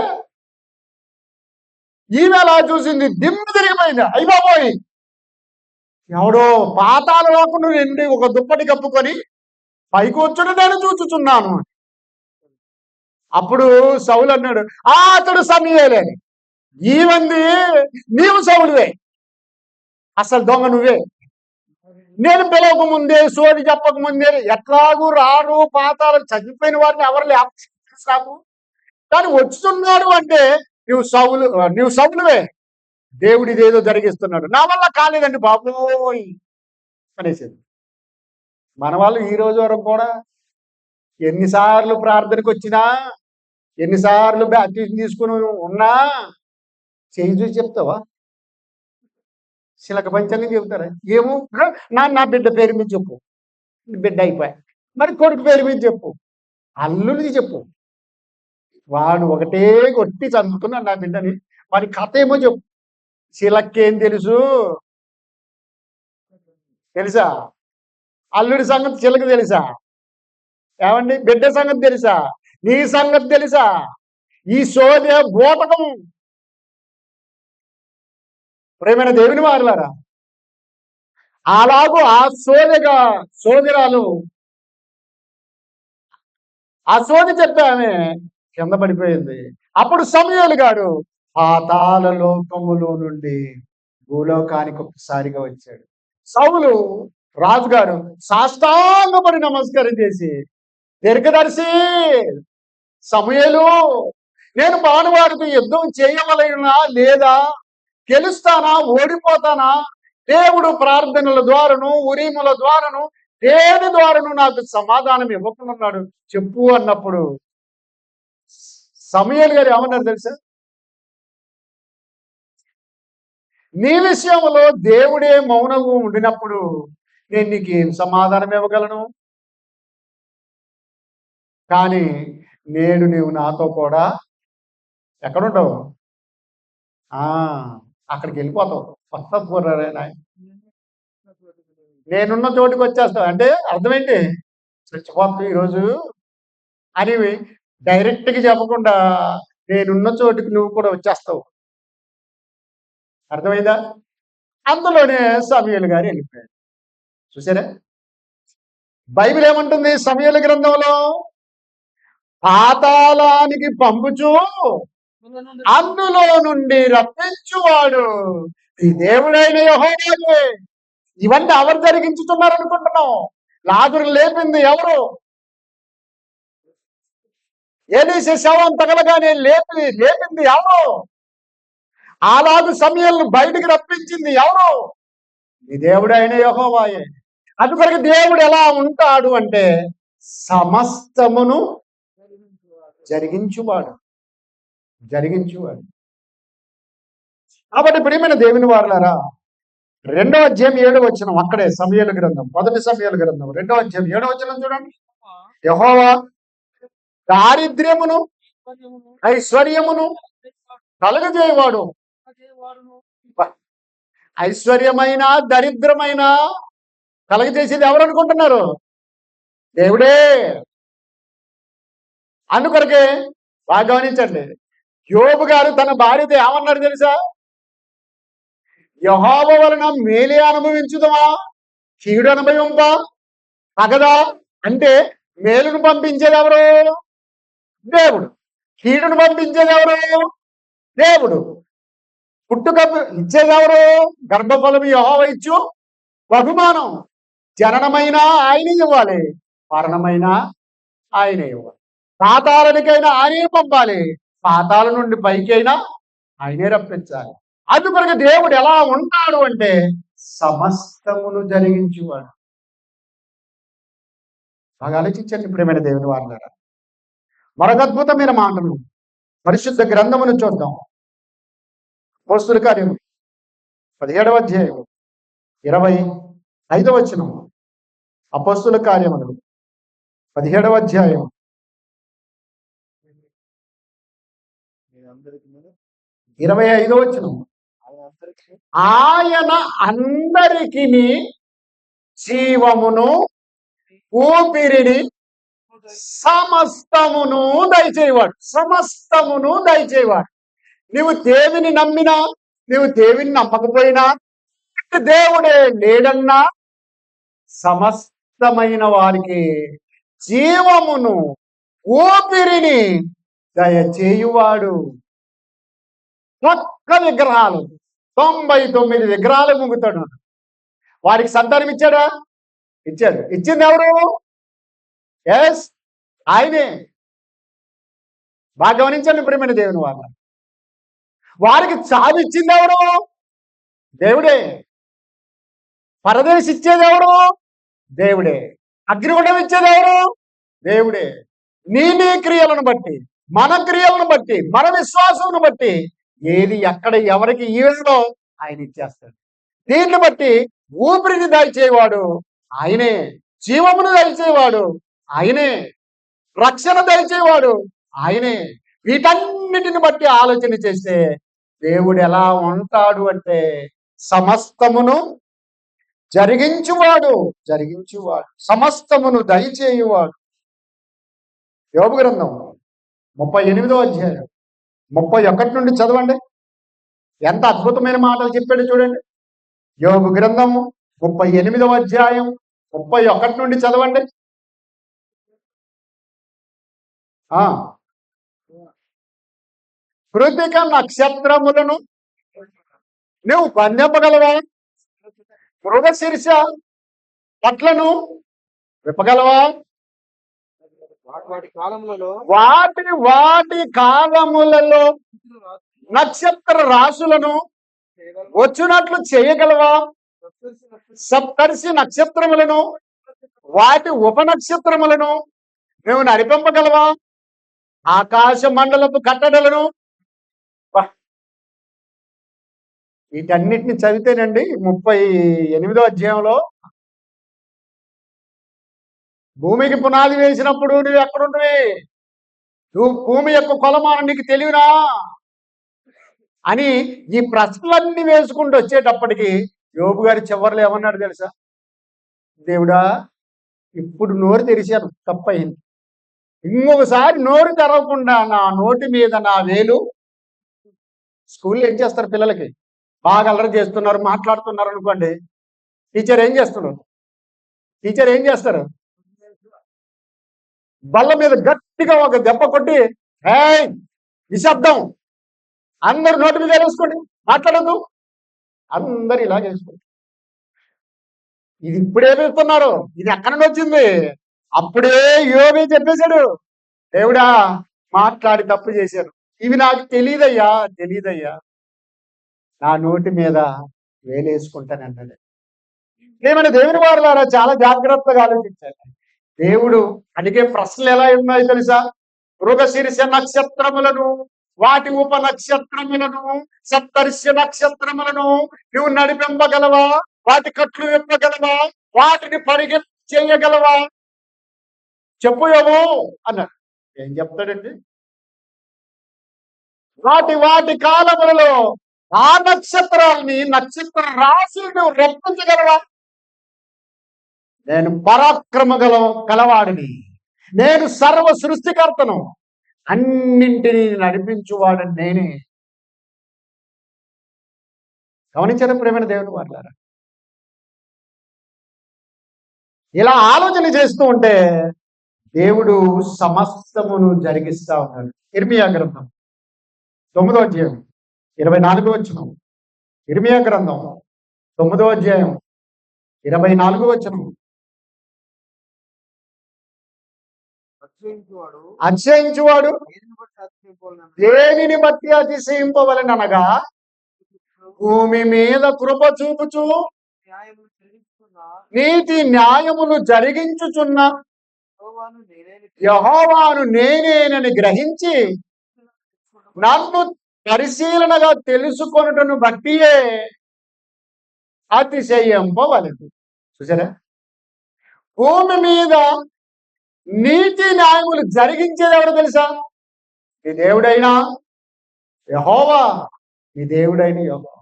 ఈమె అలా చూసింది, దిమ్ము తిరిగిపోయింది. అయిపోయి ఎవడో పాతాళ లోకం నుండి ఒక దుప్పటి కప్పుకొని పైకి వచ్చుడు నేను చూచుచున్నాను. అప్పుడు సౌలు అన్నాడు, అతడు సమూయేలే. ఈవంది, నీవు సౌలువే, అసలు దొంగ నువ్వే. నేను పిలవక ముందే, సోది చెప్పక ముందే, ఎట్లాగూ రారు పాతాళం, చనిపోయిన వారిని ఎవరు లేపు, కానీ వచ్చుతున్నాడు అంటే నువ్వు సౌలువే, దేవుడు ఇదేదో జరిగిస్తున్నాడు, నా వల్ల కాలేదండి బాబోయ్ అనేసింది. మన వాళ్ళు ఈ రోజు వరకు కూడా ఎన్నిసార్లు ప్రార్థనకు వచ్చినా, ఎన్నిసార్లు బాప్టిజం తీసుకుని ఉన్నా చేయి చూసి చెప్తావా? శిలక పంచాంగం చెబుతారా? ఏమో నా బిడ్డ పేరు మీద చెప్పు, బిడ్డ అయిపోయా. మరి కొడుకు పేరు మీద చెప్పు, అల్లుడిది చెప్పు. వాడు ఒకటే కొట్టి చదువుతున్నాడు నా బిడ్డని, వాడి కథ ఏమో చెప్పు. శిలకేం తెలుసు? తెలుసా? అల్లుడి సంగతి శిలకు తెలుసా? ఏమండి బిడ్డ సంగతి తెలుసా? నీ సంగతి తెలుసా? ఈ సోదె బోటకం. ప్రేమైన దేవుని వారలారా, అలాగూ ఆ సోదరాలు ఆ సోది చెప్పామే కింద పడిపోయింది. అప్పుడు సమూయేలు గారు పాతాళ లోకములో నుండి భూలోకానికి ఒకసారిగా వచ్చాడు. సౌలు రాజుగారు సాష్టాంగపడి నమస్కారం చేసి, దీర్ఘదర్శి సమూయేలు, నేను మానవాడితో యుద్ధం చేయవలనా లేదా? గెలుస్తానా ఓడిపోతానా? దేవుడు ప్రార్థనల ద్వారాను ఉరీముల ద్వారాను దేని ద్వారాను నాకు సమాధానం ఇవ్వకున్నాడు చెప్పు అన్నప్పుడు సమూయేలు గారు ఏమన్నారు తెలుసా? నీ విషయంలో దేవుడే మౌనంగా ఉండినప్పుడు నేను నీకు ఏం సమాధానం ఇవ్వగలను? కానీ నేడు నీవు నాతో కూడా ఎక్కడుంటావు? అక్కడికి వెళ్ళిపోతావు. వస్తారా? నేనున్న చోటుకి వచ్చేస్తావు. అంటే అర్థం ఏంటి? చచ్చిపోతావు ఈరోజు అని డైరెక్ట్గా చెప్పకుండా నేనున్న చోటుకి నువ్వు కూడా వచ్చేస్తావు. అర్థమైందా? అందులోనే సమూయేలు గారు వెళ్ళిపోయాడు. చూసారా? బైబిల్ ఏమంటుంది సమూయేలు గ్రంథంలో? పాతాళానికి పంపుచు అందులో నుండి రప్పించువాడు ఈ దేవుడైన యెహోవాయే. ఇవన్నీ ఎవరు జరిగించుతున్నారు అనుకుంటున్నావు? లాజరు లేపింది ఎవరు? ఏలీషా శవం తగలగానే లేపింది ఎవరు? అలాగు సమూయేలును బయటికి రప్పించింది ఎవరు? ఈ దేవుడైన యెహోవాయే. అందుకొరకు దేవుడు ఎలా ఉంటాడు అంటే సమస్తమును జరిగించువాడు. కాబట్టి ప్రియమైన దేవుని వారలారా, 2వ అధ్యాయం 7వ వచనం, అక్కడే సమూయేలు గ్రంథం, 1 సమూయేలు గ్రంథం 2వ అధ్యాయం 7వ వచనం చూడండి. యెహోవా దారిద్ర్యమును ఐశ్వర్యమును కలుగజేయవాడు. ఐశ్వర్యమైన దరిద్రమైన కలుగజేసేది ఎవరు అనుకుంటున్నారు? దేవుడే. అందుకొరకే బాగా గమనించండి, యోబు గారు తన భార్యతో ఏమన్నాడు తెలుసా? యెహోవా వలన మేలే అనుభవించుదమా కీడు అనుభవింప తగదా? అంటే మేలును పంపించేది ఎవరు? దేవుడు. కీడును పంపించేది ఎవరు? దేవుడు. పుట్టుక ఇచ్చేది ఎవరు? గర్భఫలం యెహోవా ఇచ్చు బహుమానం. జననమైన ఆయనే ఇవ్వాలి, మరణమైన ఆయనే ఇవ్వాలి. పాతాళానికైనా ఆయనే పంపాలి, పాతాళ నుండి పైకైనా ఆయనే రప్పించాలి. అందుకొరకు దేవుడు ఎలా ఉంటాడు అంటే సమస్తమును జరిగించువాడు. బాగా ఆలోచించండి ప్రియమైన దేవుని వారలారా. మరొక అద్భుతమైన మాటలు పరిశుద్ధ గ్రంథమును చూద్దాం. అపోస్తలుల కార్యము 17వ అధ్యాయం 25వ వచనం. అపోస్తలుల కార్యములు 17వ అధ్యాయం 25వ వచనం. ఆయన అందరికి జీవమును ఊపిరిని సమస్తమును దయచేవాడు. సమస్తమును దయచేవాడు. నువ్వు దేవిని నమ్మినా, నువ్వు దేవిని నమ్మకపోయినా, దేవుడే లేడన్నా సమస్తమైన వారికి జీవమును ఊపిరిని దయచేయువాడు. ఒక్క విగ్రహాలు 99 విగ్రహాలు ముగుతాడు. వారికి సంతానం ఇచ్చాడా? ఇచ్చాడు. ఇచ్చింది ఎవరు? ఎస్, ఆయనే. బాగా గమనించండి ప్రియమైన దేవుని వాళ్ళ. వారికి చావిచ్చింది ఎవరు? దేవుడే. పరదేశి ఇచ్చేది ఎవరు? దేవుడే. అగ్నిగుండం ఇచ్చేది ఎవరు? దేవుడే. నీ క్రియలను బట్టి, మన క్రియలను బట్టి, మన విశ్వాసమును బట్టి ఏది ఎక్కడ ఎవరికి ఈవేదో ఆయన ఇచ్చేస్తాడు. దీన్ని బట్టి ఊపిరిని దయచేవాడు ఆయనే, జీవమును దయచేవాడు ఆయనే, రక్షణ దయచేవాడు ఆయనే. వీటన్నిటిని బట్టి ఆలోచన చేస్తే దేవుడు ఎలా ఉంటాడు అంటే సమస్తమును జరిగించువాడు, సమస్తమును దయచేయువాడు. యోబు గ్రంథం 38వ అధ్యాయం 31 నుండి చదవండి. ఎంత అద్భుతమైన మాటలు చెప్పాడు చూడండి. యోబు గ్రంథం 38వ అధ్యాయం 31 నుండి చదవండి. కృతిక నక్షత్రములను నువ్వు బంధింపగలవా? మృగశీర్ష పట్లను విప్పగలవా? వాటి కాలములలో నక్షత్ర రాశులను వచ్చినట్లు చేయగలవా? సప్తర్షి నక్షత్రములను వాటి ఉపనక్షత్రములను నువ్వు నడిపింపగలవా? ఆకాశ మండలపు కట్టడలను. వీటన్నిటిని చదివితేనండి 38వ అధ్యాయంలో భూమికి పునాది వేసినప్పుడు నువ్వు ఎక్కడుంటువి? నువ్వు భూమి యొక్క కొలమానం నీకు తెలియనా అని ఈ ప్రశ్నలన్నీ వేసుకుంటూ వచ్చేటప్పటికి యోబు గారి చివరిలో ఏమన్నాడు తెలుసా? దేవుడా, ఇప్పుడు నోరు తెరిచాను, తప్పయింది. ఇంకొకసారి నోరు తెరవకుండా నా నోటి మీద నా వేలు. స్కూల్లో ఏం చేస్తారు? పిల్లలకి బాగా అల్లరి చేస్తున్నారు, మాట్లాడుతున్నారు అనుకోండి, టీచర్ ఏం చేస్తారు? బల్ల మీద గట్టిగా ఒక దెబ్బ కొట్టి, ఏయ్ నిశ్శబ్దం, అందరు నోటి మీద వేసుకోండి, మాట్లాడద్దు, అందరు ఇలా చేసుకోండి. ఇది ఇప్పుడే వేస్తున్నారు, ఇది ఎక్కడి నుండి వచ్చింది? అప్పుడే యోబే చెప్పేశాడు, దేవుడా మాట్లాడి తప్పు చేశాను, ఇవి నాకు తెలియదయ్యా, నా నోటి మీద వేలేసుకుంటానంటాడు. ఏమైనా దేవుని వారులారా చాలా జాగ్రత్తగా ఆలోచించాలి. దేవుడు అడిగే ప్రశ్నలు ఎలా ఉన్నాయో తెలుసా? మృగశీర్ష నక్షత్రములను వాటి ఉపనక్షత్రములను సప్తర్షి నక్షత్రములను నువ్వు నడిపింపగలవా? వాటి కట్లు విప్పగలవా? వాటిని పరిగెత్తి చేయగలవా? చెప్పు యోబు అన్నాడు. ఏం చెప్తాడండి? వాటి కాలములలో ఆ నక్షత్రాలని, నక్షత్ర రాశులు నువ్వు రప్పించగలవా? నేను పరాక్రమ కలవాడిని, నేను సర్వ సృష్టికర్తను, అన్నింటినీ నడిపించువాడని నేనే. గమనించారా ప్రేమైన దేవుని వారులారా? ఇలా ఆలోచన చేస్తూ ఉంటే దేవుడు సమస్తమును జరిగిస్తా ఉన్నాడు. ఇర్మియా గ్రంథం 9వ అధ్యాయం 24వ వచనం. ఇర్మియా గ్రంథం 9వ అధ్యాయం 24వ వచనం. అతిశయించువాడు దేనిని బట్టి అతిశయింపవలెననగా భూమి మీద కృప చూపుచు నీతి న్యాయములు జరిగించుచున్న యెహోవాను నేనేనని గ్రహించి నన్ను పరిశీలనగా తెలుసుకొనుటను బట్టియే అతిశయింపవలెను. చూసారా? భూమి మీద నీతి న్యాయములు జరిగించేది ఎవరు తెలుసా? నీ దేవుడైనా యెహోవా, నీ దేవుడైన యెహోవా.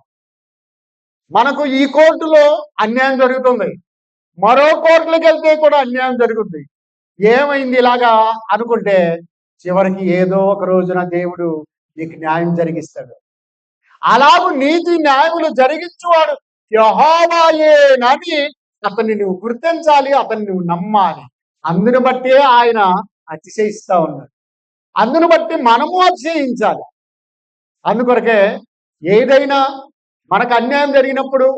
మనకు ఈ కోర్టులో అన్యాయం జరుగుతుంది, మరో కోర్టులకు వెళ్తే కూడా అన్యాయం జరుగుతుంది. ఏమైంది ఇలాగా అనుకుంటే చివరికి ఏదో ఒక రోజున దేవుడు నీకు న్యాయం జరిగిస్తాడు. అలాగూ నీతి న్యాయములు జరిగించువాడు యెహోవాయేనని అతన్ని నువ్వు గుర్తించాలి, అతన్ని నువ్వు నమ్మాలి. అందును బట్టే ఆయన అతిశయిస్తా ఉన్నాడు, అందును బట్టి మనము అతిశయించాలి. అందుకొరకే ఏదైనా మనకు అన్యాయం జరిగినప్పుడు,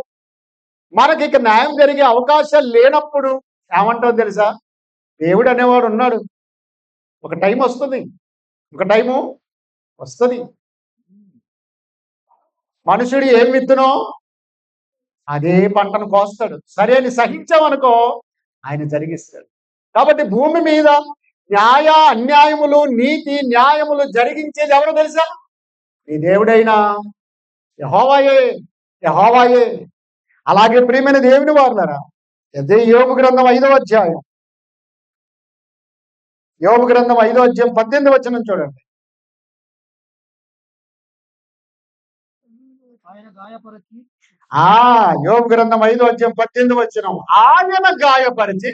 మనకి ఇక న్యాయం జరిగే అవకాశాలు లేనప్పుడు ఏమంటావు తెలుసా? దేవుడు అనేవాడు ఉన్నాడు. ఒక టైం వస్తుంది. మనుషుడు ఏం విత్తునో అదే పంటను కోస్తాడు. సరే అని సహించామనుకో ఆయన జరిగిస్తాడు. కాబట్టి భూమి మీద న్యాయ అన్యాయములు, నీతి న్యాయములు జరిగించేది ఎవరో తెలుసా? నీ దేవుడైనా యెహోవాయే, యెహోవాయే. అలాగే ప్రియమైన దేవుని వారులారా, అదే యోబు గ్రంథం 5వ అధ్యాయం, యోబు గ్రంథం 5వ అధ్యాయం 18వ వచనం చూడండి. యోబు గ్రంథం 5వ అధ్యాయం 18వ వచనం, ఆయన గాయపరిచి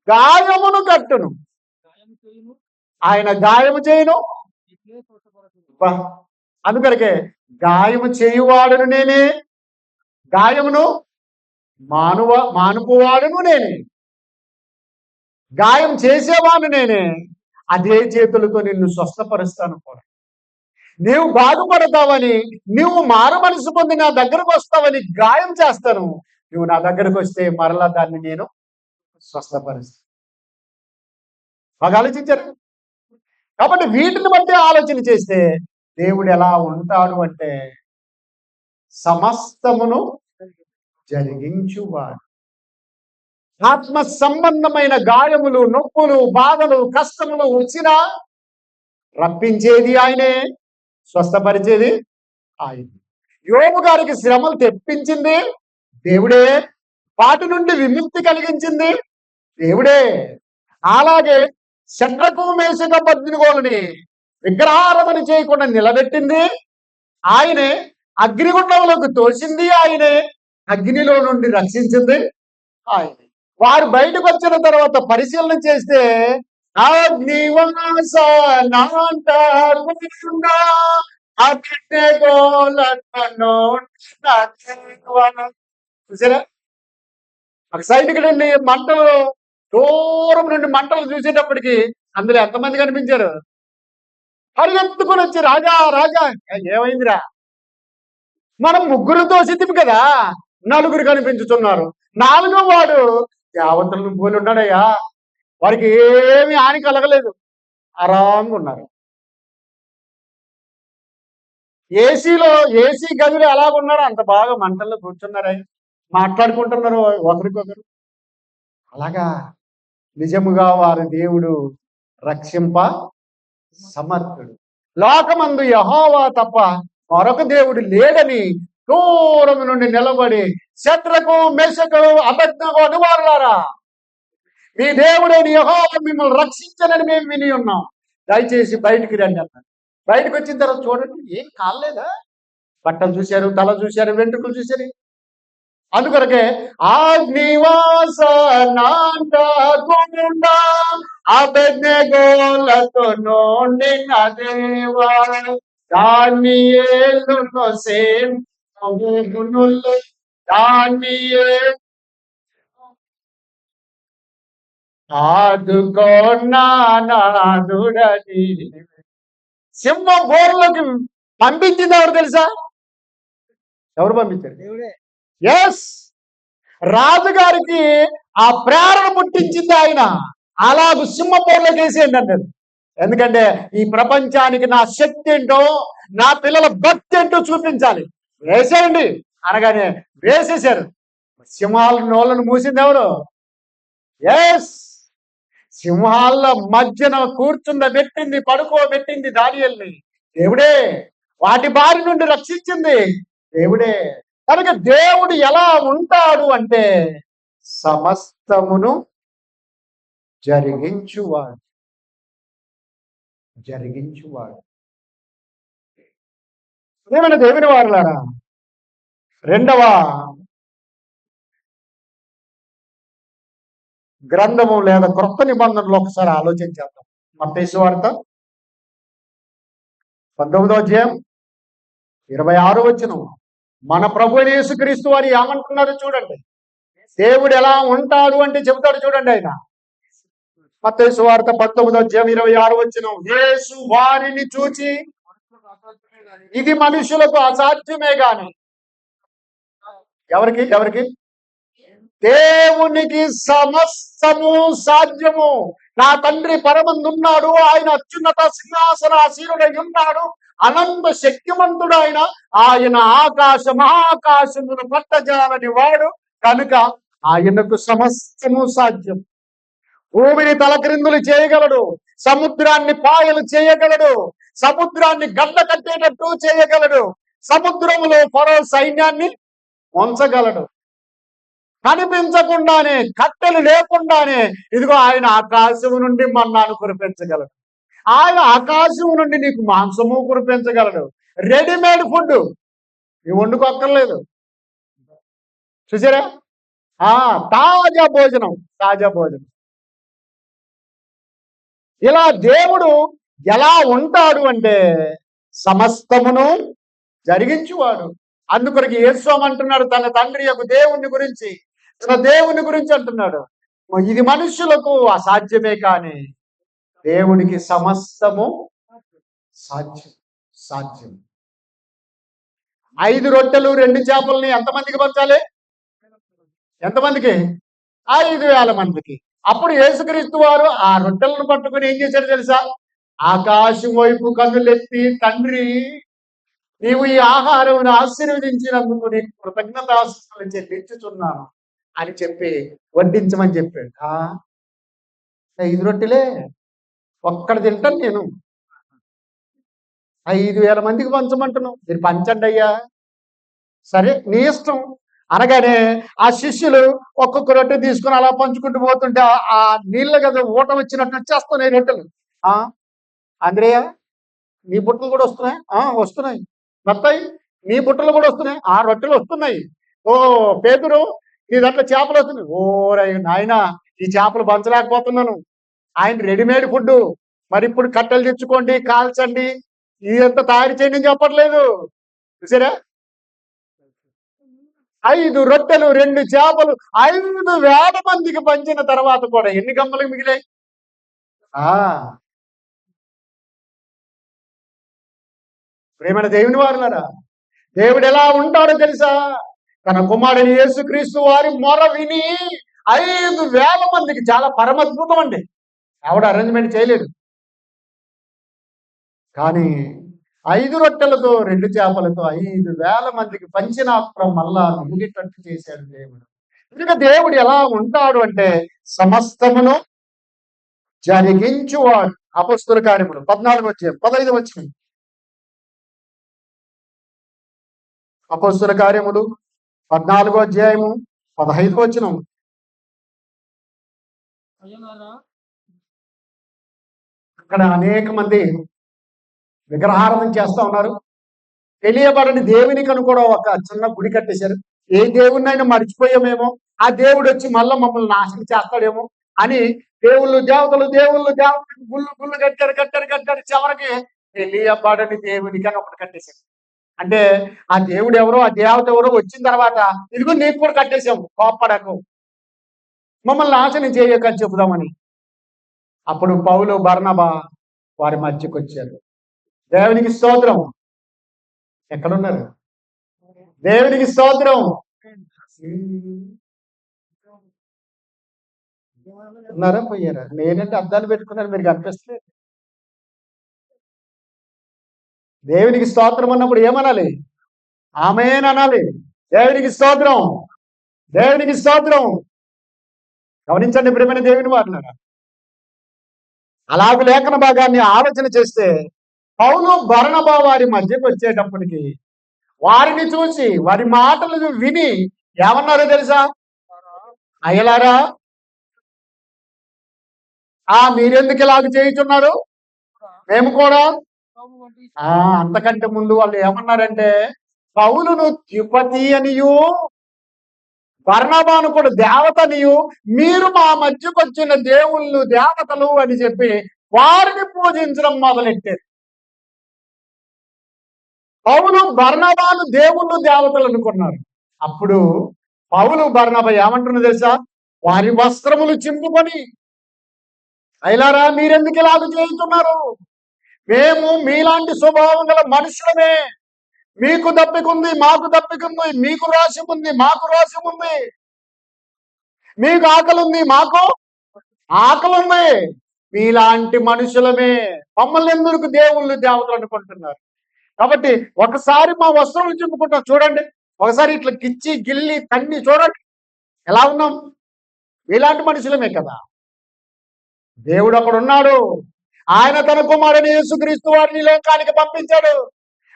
గాయమును కట్టును, ఆయన గాయము చేయును. అందుకరికే గాయము చేయువాడును నేనే, గాయమును మానుపువాడును నేనే, గాయం చేసేవాడు నేనే, అదే చేతులతో నిన్ను స్వస్థపరుస్తాను కూడా. నీవు బాగుపడతావని, నీవు మారు మనసు పొంది నా దగ్గరకు వస్తావని గాయం చేస్తాను. నువ్వు నా దగ్గరకు వస్తే మరలా దాన్ని నేను స్వస్థపరుస్తాను. బాగా ఆలోచించారు. కాబట్టి వీటిని బట్టి ఆలోచన చేస్తే దేవుడు ఎలా ఉంటాడు అంటే సమస్తమును జరిగించువాడు. ఆత్మ సంబంధమైన గాయములు, నొప్పులు, బాధలు, కష్టములు వచ్చినా రప్పించేది ఆయనే, స్వస్థపరిచేది ఆయన. యోబు గారికి శ్రమలు తెప్పించింది దేవుడే, వాటి నుండి విముక్తి కలిగించింది దేవుడే. అలాగే శద్రకు మేషకు అబేద్నెగోలని విగ్రహారాధన చేయకుండా నిలబెట్టింది ఆయనే, అగ్నిగుండంలోకి తోసింది ఆయనే, అగ్నిలో నుండి రక్షించింది ఆయనే. వారు బయటకు వచ్చిన తర్వాత పరిశీలన చేస్తే చూసారా, ఒక సైడ్కి వెళ్ళి మంటలు, దూరం నుండి మంటలు చూసేటప్పటికి అందులో ఎంతమంది కనిపించారు? పరిగెత్తుకొని వచ్చి రాజా రాజా, ఏమైందిరా? మనం ముగ్గురు తోసిద్దాం కదా, నలుగురు కనిపించుతున్నారు. 4వ వాడు దేవతలను పోలి ఉన్నాడయ్యా, వారికి ఏమి హాని కలగలేదు, ఆరాంగా ఉన్నారు. ఏసీ గదిలో ఎలాగున్నారో అంత బాగా మంటల్లో కూర్చున్నారా, మాట్లాడుకుంటున్నారు ఒకరికొకరు. అలాగా నిజముగా వారి దేవుడు రక్షింప సమర్థుడు. లోకమందు యెహోవా తప్ప మరొక దేవుడు లేడని దూరం నుండి నిలబడి శద్రకు మేషకు అబేద్నెగో అనువారులారా, మీ దేవుడైన యెహోవా మిమ్మల్ని రక్షించనని మేము విని ఉన్నాం, దయచేసి బయటికి రండి అన్నారు. బయటకు వచ్చిన తర్వాత చూడండి, ఏం కాలేదా? బట్టలు చూశారు, తల చూశారు, వెంట్రుకలు చూశారు. అందుకొరకే అగ్నివాస నాంటకుండా అబేద్నెగోలతో నిండిన దేవా, దానియేలును సేవకులు ఆదుకోనాదుడని సింహం బోర్లోకి పంపించింది ఎవరు తెలుసా? ఎవరు పంపించారు? దేవుడే. ఎస్, రాజుగారికి ఆ ప్రేరణ పుట్టించింది ఆయన. అలాగూ సింహపోర్లోకి వేసేయండి అన్నారు. ఎందుకంటే ఈ ప్రపంచానికి నా శక్తి ఏంటో, నా పిల్లల భక్తి ఏంటో చూపించాలి, వేసేయండి అనగానే వేసేశారు. సింహాల నోళ్ళను మూసింది ఎవరు? ఎస్, సింహాల మధ్యన కూర్చుండబెట్టింది, పడుకోబెట్టింది దానియేలుని దేవుడే. వాటి బారి నుండి రక్షించింది దేవుడే. కనుక దేవుడు ఎలా ఉంటాడు అంటే సమస్తమును జరిగించువాడు. ఏమైనా దేవుని వారులారా, 2వ గ్రంథము లేదా క్రొత్త నిబంధనలో ఒకసారి ఆలోచించేద్దాం. మత్తయి సువార్త 19వ అధ్యాయం 26వ వచనం. మన ప్రభు యేసుక్రీస్తు వారు ఏమంటున్నారు చూడండి. దేవుడు ఎలా ఉంటాడు అంటే చెబుతాడు చూడండి ఆయన. మత్తయి సువార్త 19వ అధ్యాయం 26వ వచనం. యేసు వారిని చూచి, ఇది మనుషులకు అసాధ్యమే గాని ఎవరికి? దేవునికి సమస్తము సాధ్యము. నా తండ్రి పరమందున్నాడు, ఆయన అత్యున్నత సింహాసనాసీనుడై ఉన్నాడు, అనంత శక్తివంతుడు ఆయన. ఆయన ఆకాశ మహాకాశమును పట్టజాలని వాడు కనుక ఆయనకు సమస్తము సాధ్యం. భూమిని తలక్రిందులు చేయగలడు, సముద్రాన్ని పాయలు చేయగలడు, సముద్రాన్ని గడ్డ కట్టేటట్టు చేయగలడు, సముద్రములో ఫరో సైన్యాన్ని ఉంచగలడు. కనిపించకుండానే, కట్టెలు లేకుండానే ఇదిగో ఆయన ఆకాశము నుండి మన్నాను కురిపించగలడు. ఆయన ఆకాశం నుండి నీకు మాంసము కురిపించగలడు. రెడీమేడ్ ఫుడ్ నువ్వు వండుకోక్కర్లేదు. చూసారా? తాజా భోజనం, తాజా భోజనం. ఇలా దేవుడు ఎలా ఉంటాడు అంటే సమస్తమును జరిగించువాడు. అందుకొరకు యేసుస్వామి అంటున్నాడు తన తండ్రి యొక్క దేవుని గురించి, తన దేవుని గురించి అంటున్నాడు, ఇది మనుషులకు అసాధ్యమే కానీ దేవుడికి సమస్తము సాధ్యం. సాధ్యం. 5 రొట్టెలు 2 చేపలని ఎంతమందికి పంచాలి? ఎంతమందికి? 5,000 మందికి. అప్పుడు యేసుక్రీస్తు వారు ఆ రొట్టెలను పట్టుకుని ఏం చేశాడు తెలుసా? ఆకాశం వైపు కన్నులెత్తి, తండ్రి నీవు ఈ ఆహారం ఆశీర్వదించినందుకు నీకు కృతజ్ఞతాస్తుతులు చెల్లించుచున్నాను అని చెప్పి వడ్డించమని చెప్పాడు. 5 రొట్టెలే ఒక్కడ తింటాను నేను, 5,000 మందికి పంచమంటున్నావు, మీరు పంచండి అయ్యా. సరే నీ ఇష్టం అనగానే ఆ శిష్యులు ఒక్కొక్క రొట్టె తీసుకుని అలా పంచుకుంటూ పోతుంటే ఆ నీళ్ళ కదా ఊట వచ్చినట్టు వచ్చేస్తున్నాయి రొట్టెలు. అంద్రేయ నీ బుట్టలు కూడా వస్తున్నాయి? వస్తున్నాయి. వస్తాయి. నీ బుట్టలు కూడా వస్తున్నాయి? రొట్టెలు వస్తున్నాయి. ఓ పేతురు నీ దాంట్లో చేపలు వస్తున్నాయి. ఓ నాయన ఈ చేపలు పంచలేకపోతున్నాను. ఆయన రెడీమేడ్ ఫుడ్. మరి ఇప్పుడు కట్టెలు తెచ్చుకోండి, కాల్చండి, ఇదంతా తయారు చేయండి అని చెప్పట్లేదు. చూసారా? 5 రొట్టెలు 2 చేపలు 5,000 మందికి పంచిన తర్వాత కూడా ఎన్ని గంపలకు మిగిలాయి? ప్రేమైన దేవుని వారులారా, దేవుడు ఎలా ఉంటాడో తెలుసా? తన కుమారుని యేసుక్రీస్తు వారి మొర విని 5,000 మందికి, చాలా పరమద్భుతం అండి, ఆవిడ అరేంజ్మెంట్ చేయలేదు. కానీ 5 రొట్టెలతో 2 చేపలతో 5,000 మందికి పంచిన అప్పుడు మళ్ళా ముగిటట్టు చేశాడు దేవుడు. ఇక దేవుడు ఎలా ఉంటాడు అంటే సమస్తమును జరిగించువాడు. అపొస్తలుల కార్యములు 15 వచ్చిన అపొస్తలుల కార్యములు 14 వచ్చిన అక్కడ అనేక మంది విగ్రహారాధన చేస్తా ఉన్నారు. తెలియబడని దేవునికను కూడా ఒక చిన్న గుడి కట్టేశారు. ఏ దేవుణ్ణైనా మర్చిపోయామేమో, ఆ దేవుడు వచ్చి మళ్ళీ మమ్మల్ని నాశనం చేస్తాడేమో అని దేవతలు గుళ్ళు కట్టారు. చివరికి తెలియబడని దేవునికి అని ఒకటి కట్టేశారు. అంటే ఆ దేవుడు ఎవరో, ఆ దేవత ఎవరో వచ్చిన తర్వాత ఇదిగో నీకు కూడా కట్టేశాము, కోప్పడకు, మమ్మల్ని నాశనం చేయకని చెబుదామని. అప్పుడు పౌలు బర్నబా వారి మధ్యకు వచ్చారు. దేవునికి స్తోత్రం. ఎక్కడున్నారు? దేవునికి స్తోత్రం. ఉన్నారా పోయారా? నేనంటే అద్దాలు పెట్టుకున్నాను, మీరు కనిపిస్తలేదు. దేవునికి స్తోత్రం అన్నప్పుడు ఏమనాలి? ఆమేన్ అనాలి. దేవునికి స్తోత్రం, దేవునికి స్తోత్రం. గమనించండి ప్రియమైన దేవుని వారులారా, అలాగే లేఖన భాగాన్ని ఆలోచన చేస్తే పౌలు బర్నబా వారి మధ్యకు వచ్చేటప్పటికి వారిని చూసి, వారి మాటలు విని ఏమన్నారో తెలుసా? అయ్యలారా, మీరెందుకు ఇలాగ చేయుచున్నారు? మేము కూడా. అంతకంటే ముందు వాళ్ళు ఏమన్నారంటే, పౌలును తిరుపతి అనియు బర్నబాను కూడా దేవతనియు, మీరు మా మధ్యకు వచ్చిన దేవుళ్ళు దేవతలు అని చెప్పి వారిని పూజించడం మొదలెట్టారు. పౌలు బర్నబాను దేవుళ్ళు దేవతలు అనుకున్నారు. అప్పుడు పౌలు బర్నబా ఏమంటున్నా తెలుసా? వారి వస్త్రములు చింపుకొని, అయ్యలారా మీరెందుకు ఇలాగ చేస్తున్నారు? మేము మీలాంటి స్వభావం గల మనుషులమే. మీకు దప్పికుంది, మాకు దప్పికుంది, మీకు రోషం ఉంది, మాకు రోషం ఉంది, మీకు ఆకలి ఉంది, మాకు ఆకలి ఉంది, మీలాంటి మనుషులమే. మమ్మల్ని ఎందుకు దేవుళ్ళు దేవతలు అనుకుంటున్నారు? కాబట్టి ఒకసారి మా వస్త్రం చింపుకుంటాం చూడండి, ఒకసారి ఇట్లా గిచ్చి గిల్లి తన్ని చూడండి ఎలా ఉన్నాం. ఇలాంటి మనుషులమే కదా. దేవుడు అక్కడ ఉన్నాడు. ఆయన తన కుమారుని యేసుక్రీస్తు వారిని లోకానికి పంపించాడు.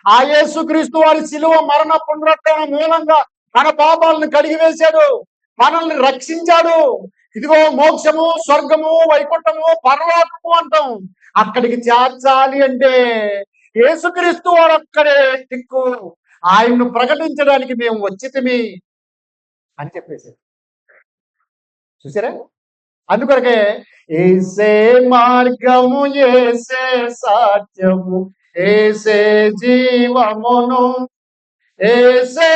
ఆ యేసుక్రీస్తు వారి శిలువ మరణ పునరుత్థాన మూలంగా మన పాపాలను కడిగివేశాడు, మనల్ని రక్షించాడు. ఇదిగో మోక్షము, స్వర్గము, వైకుంఠము, పరలోకము అంటాం. అక్కడికి చేర్చాలి అంటే యేసుక్రీస్తు వారు అక్కడే దిక్కు. ఆయన్ను ప్రకటించడానికి మేము వచ్చితిమి అని చెప్పేసి చూసారా. అందుకొరకే ఏసే మార్గము, ఏసే సత్యము, ఏసే జీవమును, ఏసే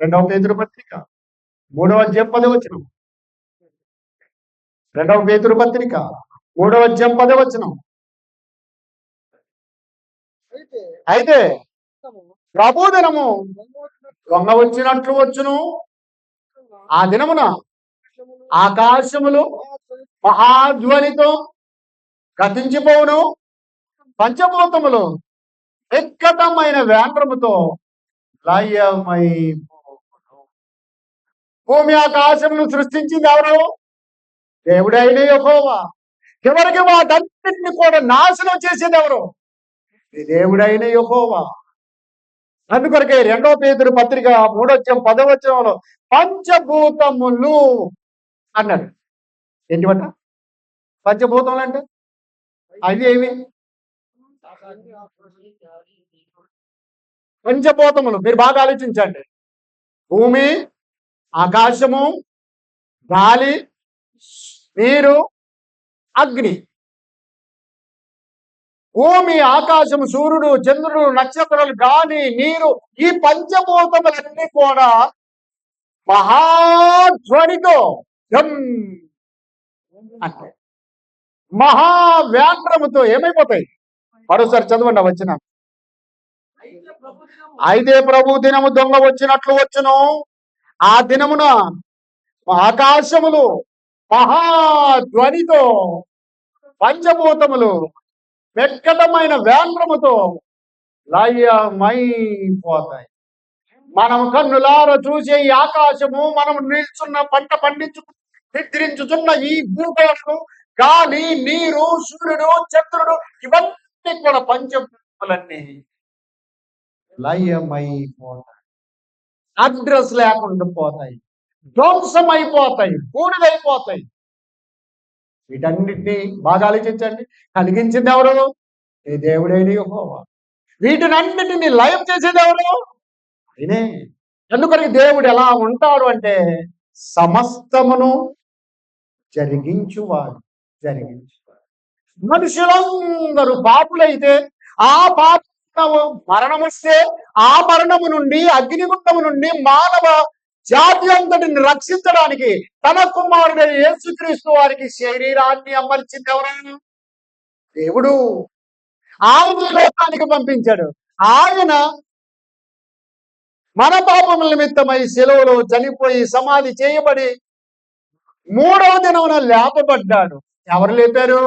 రెండవ పేతురు పత్రిక 3వ అధ్యాయం 10వ వచనం. 2వ పేతురు పత్రిక 3వ అధ్యాయం 10వ వచనం. అయితే ప్రభు దినము దొంగ వచ్చినట్లు వచ్చును. ఆ దినమున ఆకాశములు మహాధ్వనితో గతించిపోవును, పంచభూతములు ఎక్కటమైన వేంద్రముతో లయమైపోవును. భూమి ఆకాశమును సృష్టించింది ఎవరు? దేవుడైన యెహోవా. చివరికి వాటన్నిటిని కూడా నాశనం చేసేది ఎవరు? దేవుడైన యెహోవా. అందుకొరకే 2వ పేతురు పత్రిక 3వ అధ్యాయం 10వ వచనంలో పంచభూతములు అన్నాడు. ఏంటివట పంచభూతములు అంటే? అవి ఏమి? పంచభూతములు మీరు బాగా ఆలోచించండి. భూమి, ఆకాశము, గాలి, నీరు, అగ్ని. భూమి, ఆకాశము, సూర్యుడు, చంద్రుడు, నక్షత్రాలు, గాలి, నీరు, ఈ పంచభూతములన్నీ కూడా మహాధ్వనితో అంటే మహావ్యాంధ్రముతో ఏమైపోతాయి? మరోసారి చదవండి వచ్చిన. అయితే ప్రభు దినము దొంగ వచ్చినట్లు వచ్చును. ఆ దినమున ఆకాశములు మహాధ్వనితో, పంచభూతములు వెక్కటమైన వేంద్రముతో లయమైపోతాయి. మనం కన్నులార చూసే ఈ ఆకాశము, మనం నిల్చున్న పంట నిద్రించుతున్న ఈ భూగోళము, గాలి, నీరు, సూర్యుడు, చంద్రుడు, ఇవన్నీ కూడా పంచభూతములన్నీ లయమైపోతాయి. అడ్రస్ లేకుండా పోతాయి, ధ్వంసమైపోతాయి, బూడిదైపోతాయి. వీటన్నిటినీ బాగా ఆలోచించండి. కలిగించింది ఎవరు? ఈ దేవుడైన యెహోవా. వీటినన్నిటిని లయం చేసేది ఎవరు? ఆయనే. ఎందుకని దేవుడు ఎలా ఉంటాడు అంటే సమస్తమును జరిగించువాడు. మనుషులందరూ పాపులైతే ఆ పాపము మరణం వస్తే ఆ మరణము నుండి, అగ్నిగుండము నుండి మానవ జాతి అంతటిని రక్షించడానికి తన కుమారుడైన యేసుక్రీస్తు వారికి శరీరాన్ని అమర్చింది ఎవరైనా? దేవుడు. ఆయన లోకానికి పంపించాడు. ఆయన మన పాపముల నిమిత్తమై శిలువలో చనిపోయి సమాధి చేయబడి 3వ దినమున లేపబడ్డాడు. ఎవరు లేపారు?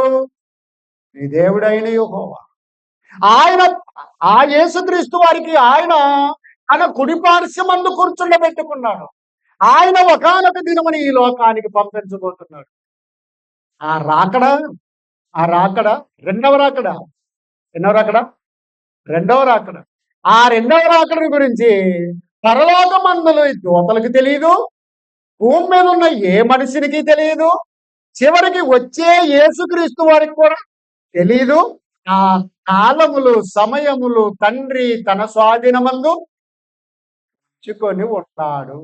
నీ దేవుడైన యెహోవా. ఆయన ఆ యేసుక్రీస్తు వారికి ఆయన తన కుడి పార్శ్వమందు కూర్చుండబెట్టుకున్నాడు. ఆయన ఒకానొక దినమున ఈ లోకానికి పంపించబోతున్నాడు. ఆ రాకడ రెండవ రాకడ. ఆ రెండవ రాకడ గురించి పరలోకమందులో దూతలకు తెలియదు, భూమి మీద ఉన్న ఏ మనిషినికి తెలియదు, చివరికి వచ్చే యేసుక్రీస్తు వారికి కూడా తెలియదు. ఆ కాలములు, సమయములు తండ్రి తన స్వాధీనమందు ఉంచుకొని ఉన్నాడు.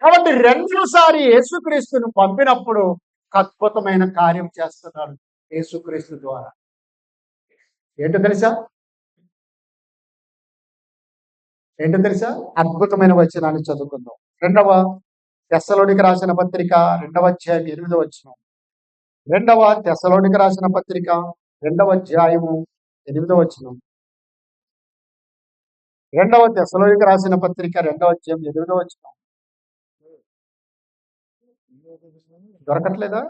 కాబట్టి 2సారి యేసుక్రీస్తును పంపినప్పుడు అద్భుతమైన కార్యం చేస్తున్నాడు యేసుక్రీస్తు ద్వారా. ఏంటో తెలుసా? అద్భుతమైన వచనాన్ని చదువుకుందాం. తెస్సలోనికి రాసిన పత్రిక 2వ అధ్యాయం 8వ వచనం. 2వ తెస్సలోనికి రాసిన పత్రిక 2వ అధ్యాయము 8వ వచనం. 2వ తెస్సలోనికి రాసిన పత్రిక 2వ అధ్యాయం 8వ వచనం. దొరకట్లేదా?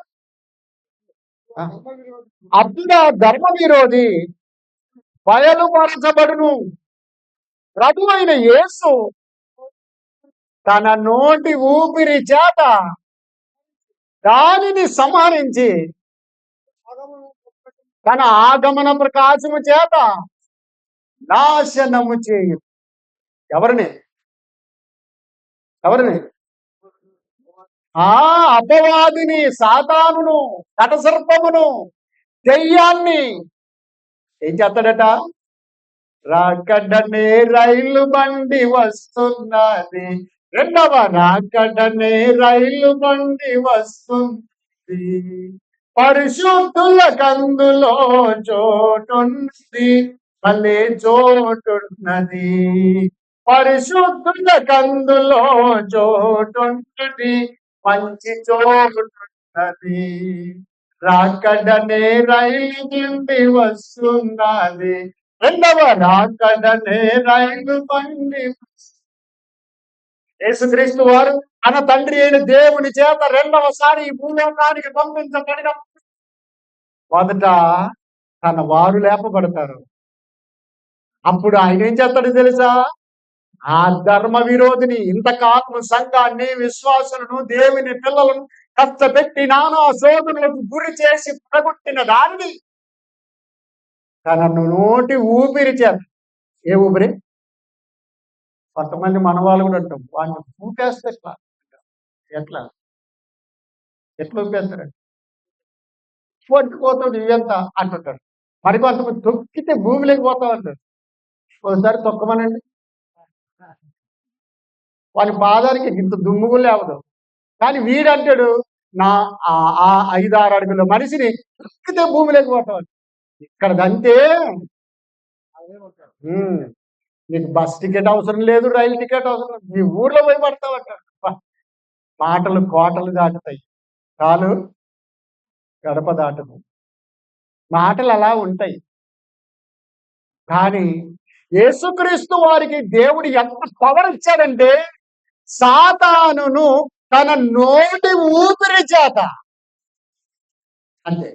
అప్పుడు ఆ ధర్మ విరోధి బయలుపరచబడును. ప్రభు అయిన యేసు తన నోటి ఊపిరి చేత దానిని సంహరించి తన ఆగమన ప్రకాశము చేత నాశనము చేయు. ఎవరిని? ఆ అపవాదిని, సాతానును, కటసర్పమును, దెయ్యాన్ని ఏం చేస్తాడట? రాకడనే రైలు బండి వస్తున్నది, రెండవ రాకడనే రైలు బండి వస్తుంది, పరిశుద్ధుల కందులో చోటున్నది, మళ్ళీ చోటున్నది, పరిశుద్ధుల కందులో చోటున్నది, మంచి చోటున్నది, రాకడనే రైలు బండి వస్తున్నది, రెండవ రాకడనే రైలు బండి. యేసుక్రీస్తు వారు తన తండ్రి అయిన దేవుని చేత రెండవసారి ఈ భూలోకానికి పంపించబడిన మొదట తన వారు లేపబడతారు. అప్పుడు ఆయన ఏం చేస్తాడు తెలుసా? ఆ ధర్మ విరోధిని, ఇంతకాలం సంఘాన్ని, విశ్వాసులను, దేవుని పిల్లలను కష్టపెట్టి నానా శోధనలకు గురి చేసి పడగొట్టిన దానిని తన నోటి ఊపిరి చేత. ఏ ఊపిరి? కొంతమంది మనవాళ్ళు కూడా అంటాం, వాడిని ఊపేస్తే ఎట్లా ఊపేస్తారండి, పట్టుకోతాడు ఇవంతా అంటుంటారు. మరి కొంతమంది తొక్కితే భూమిలోకి పోతాం అంటారు. ఒకసారి తొక్కమనండి, వాని పాదానికి ఇంత దుమ్ము కూడా లేవదు. కానీ వీడంటాడు, నా 5-6 అడుగుల మనిషిని తొక్కితే భూమిలోకి పోతాం. ఇక్కడ దంతే నీకు బస్ టికెట్ అవసరం లేదు, రైలు టికెట్ అవసరం లేదు, నీ ఊర్లో పోయి పడతావు అంటాడు. మాటలు కోటలు దాటుతాయి, కాలు గడప దాటదు. మాటలు అలా ఉంటాయి. కానీ యేసుక్రీస్తు వారికి దేవుడు ఎంత పవర్ ఇచ్చాడంటే, సాతానును తన నోటి ఊపిరి చేత, అంతే,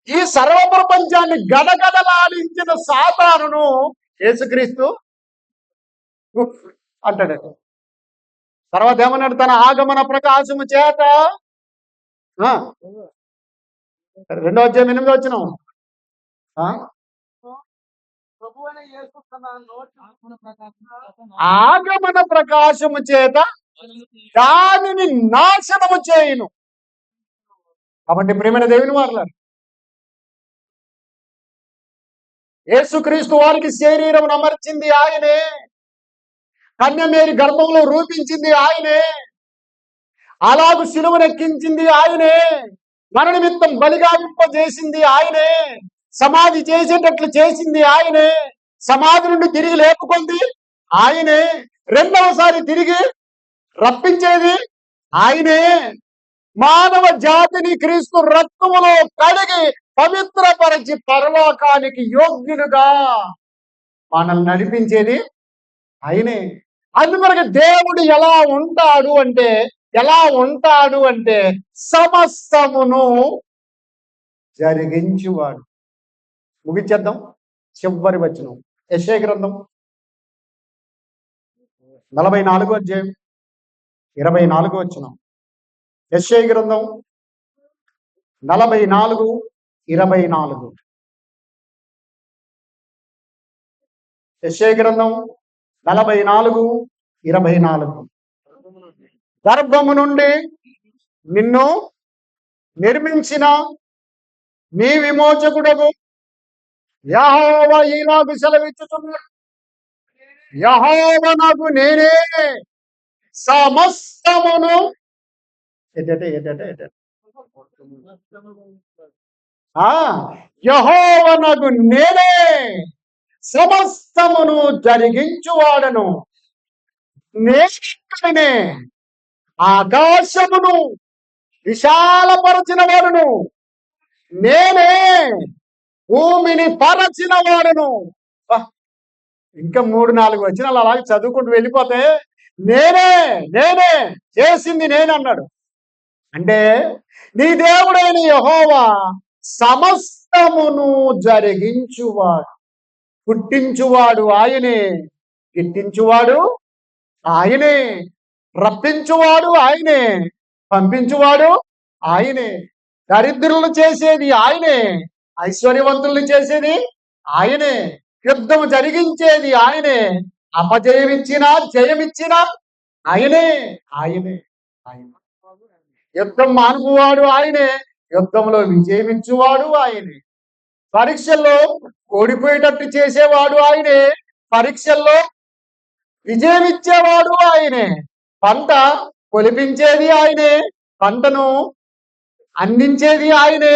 ఈ సర్వ ప్రపంచాన్ని గడగడలాడించిన సాతానును యేసుక్రీస్తు అంటాడు. తర్వాత ఏమన్నాడు? తన ఆగమన ప్రకాశము చేత. 2వ అధ్యాయం 8వ వచనం. ఆగమన ప్రకాశము చేత దానిని నాశనము చేయును. కాబట్టి ప్రియమైన దేవుని వారలారా, యేసుక్రీస్తు వారికి శరీరం అమర్చింది ఆయనే, కన్యమేరి గర్భంలో రూపించింది ఆయనే, అలాగు సిలువనెక్కించింది ఆయనే, మన నిమిత్తం బలిగావింపజేసింది ఆయనే, సమాధి చేసేటట్లు చేసింది ఆయనే, సమాధి నుండి తిరిగి లేపుకుంది ఆయనే, రెండవసారి తిరిగి రప్పించేది ఆయనే, మానవ జాతిని క్రీస్తు రక్తములో కడిగి పవిత్రపరిచి పరలోకానికి యోగ్యులుగా మనల్ని నడిపించేది ఆయనే. అందుకొరకు దేవుడు ఎలా ఉంటాడు అంటే సమస్తమును జరిగించువాడు. ముగించేద్దాం. చివరి వచనం యెషయా గ్రంథం 44వ అధ్యాయం 24వ వచనం. యెషయా గ్రంథం 44:24. యెషయా గ్రంథం 44:24. గర్భము నుండి నిన్ను నిర్మించిన నీ విమోచకుడకు యెహోవా ఈలాగు సెలవిచ్చుచున్నాడు, యెహోవానగు నేనే సమస్తమును యెహోవానగు నేనే సమస్తమును జరిగించువాడను. నేనే ఆకాశమును విశాలపరచిన వాడును, నేనే భూమిని పరచిన వాడును. ఇంకా 3-4 వచనాలు అలాగే చదువుకుంటూ వెళ్ళిపోతే నేనే నేనే చేసింది నేనన్నాడు. అంటే నీ దేవుడైన యెహోవా సమస్తమును జరిగించువాడు, పుట్టించువాడు ఆయనే, గిట్టించువాడు ఆయనే, రప్పించువాడు ఆయనే, పంపించువాడు ఆయనే, దరిద్రులను చేసేది ఆయనే, ఐశ్వర్యవంతులను చేసేది ఆయనే, యుద్ధం జరిగించేది ఆయనే, అపజయమిచ్చినా జయమిచ్చినా ఆయనే ఆయనే ఆయన. యుద్ధం మానుకువాడు ఆయనే, యుద్ధంలో విజయమిచ్చువాడు ఆయనే, పరీక్షల్లో ఓడిపోయేటట్టు చేసేవాడు ఆయనే, పరీక్షల్లో విజయం ఇచ్చేవాడు ఆయనే, పంట కొలిపించేది ఆయనే, పంటను అందించేది ఆయనే,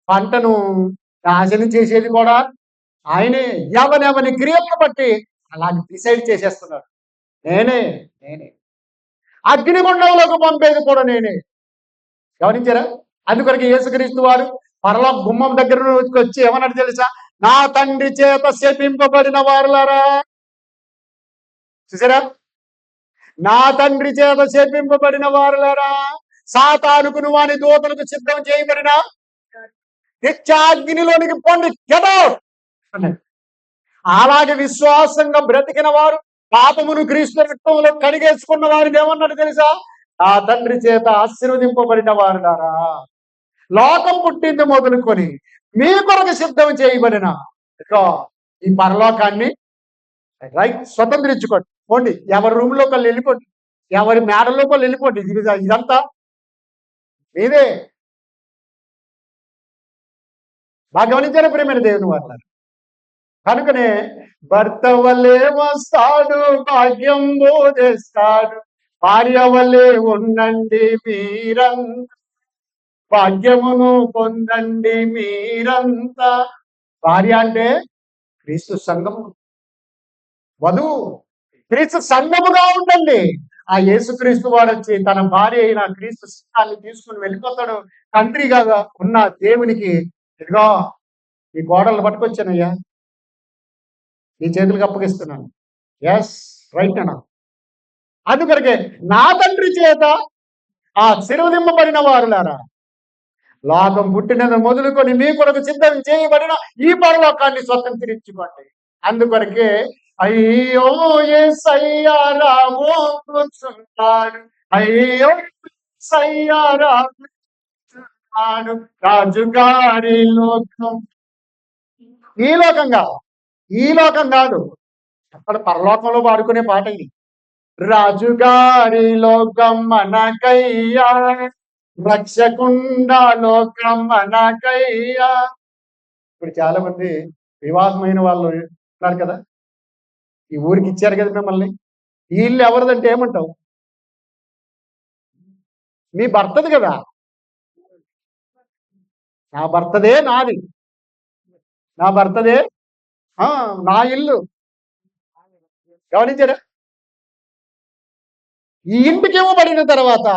పంటను నాశనం చేసేది కూడా ఆయనే. ఎవరెవరి క్రియలను బట్టి అలాగే డిసైడ్ చేసేస్తున్నాడు. నేనే నేనే అగ్నిగుండంలోకి పంపేది కూడా నేనే. గమనించారా? అందుకొరకు యేసుక్రీస్తు వారు పరలోక గుమ్మం దగ్గర వచ్చి ఏమన్నాడు తెలుసా? నా తండ్రి చేత శపింపబడిన వారులారా. చూసారా? నా తండ్రి చేత శపింపబడిన వారులారా, సాతానుకును వాని దూతలకు సిద్ధం చేయబడిన నిత్యాగ్నిలోనికి పొండి గెటౌట్. అలాగే విశ్వాసంగా బ్రతికిన వారు, పాపమును క్రీస్తు రక్తంలో కడిగేసుకున్న వారిని ఏమన్నాడు తెలుసా? ఆ తండ్రి చేత ఆశీర్వదింపబడిన వారులారా, లోకం పుట్టింది మొదలుకొని మీ కొరకు సిద్ధం చేయబడిన ఈ పరలోకాన్ని రైట్ స్వతంత్రించుకోండి. పోండి, ఎవరి రూమ్ లోకి వాళ్ళు వెళ్ళిపోండి, ఎవరి మేడలోకి వాళ్ళు వెళ్ళిపోండి. ఇదంతా మీదే. బాగా గమనించారు ప్రియమైన దేవుని వారు. కనుకనే భర్త వల్లే వస్తాడు, భాగ్యం బోధిస్తాడు, భార్య వల్లే ఉండండి మీరంతా, భాగ్యమును పొందండి మీరంతా. భార్య అంటే క్రీస్తు సంఘము, వధువు క్రీస్తు సంఘముగా ఉండండి. ఆ యేసుక్రీస్తు వాడు వచ్చి తన భార్య అయిన క్రీస్తు సంఘాన్ని తీసుకుని వెళ్ళిపోతాడు. తండ్రిగా ఉన్న దేవునికి, ఇదిగో ఈ గోడలు పట్టుకొచ్చానయ్యా, నీ చేతులకు అప్పగిస్తున్నాను. ఎస్ రైట్ అన్నా. అందుకొరకే నా తండ్రి చేత ఆశీర్వదింపబడిన వారులారా, లోకం పుట్టినది మొదలుకొని మీ కొరకు సిద్ధం చేయబడిన ఈ పరలోకాన్ని స్వతంత్రించుకోండి. అందుకొరకే అయ్యో యేసయ్యా రాబోతున్నాడు, అయ్యో యేసయ్యా రాబోతున్నాడు, రాజుగారి లోకం. ఈ లోకంగా, ఈ లోకం కాదు, అక్కడ పరలోకంలో పాడుకునే పాట ఇది. రాజుగారి లోకం మనకయ్యా, రక్షకుండ లోకం మనకయ్యా. ఇప్పుడు చాలా మంది వివాహమైన వాళ్ళు ఉన్నారు కదా, ఈ ఊరికి ఇచ్చారు కదా మిమ్మల్ని, ఈ ఇల్లు ఎవరిదంటే ఏమంటావు? మీ భర్తది కదా. నా భర్తదే, నాది, నా భర్తదే, నా ఇల్లు. గమనించారా? ఈ ఇంటికి ఇవ్వబడిన తర్వాత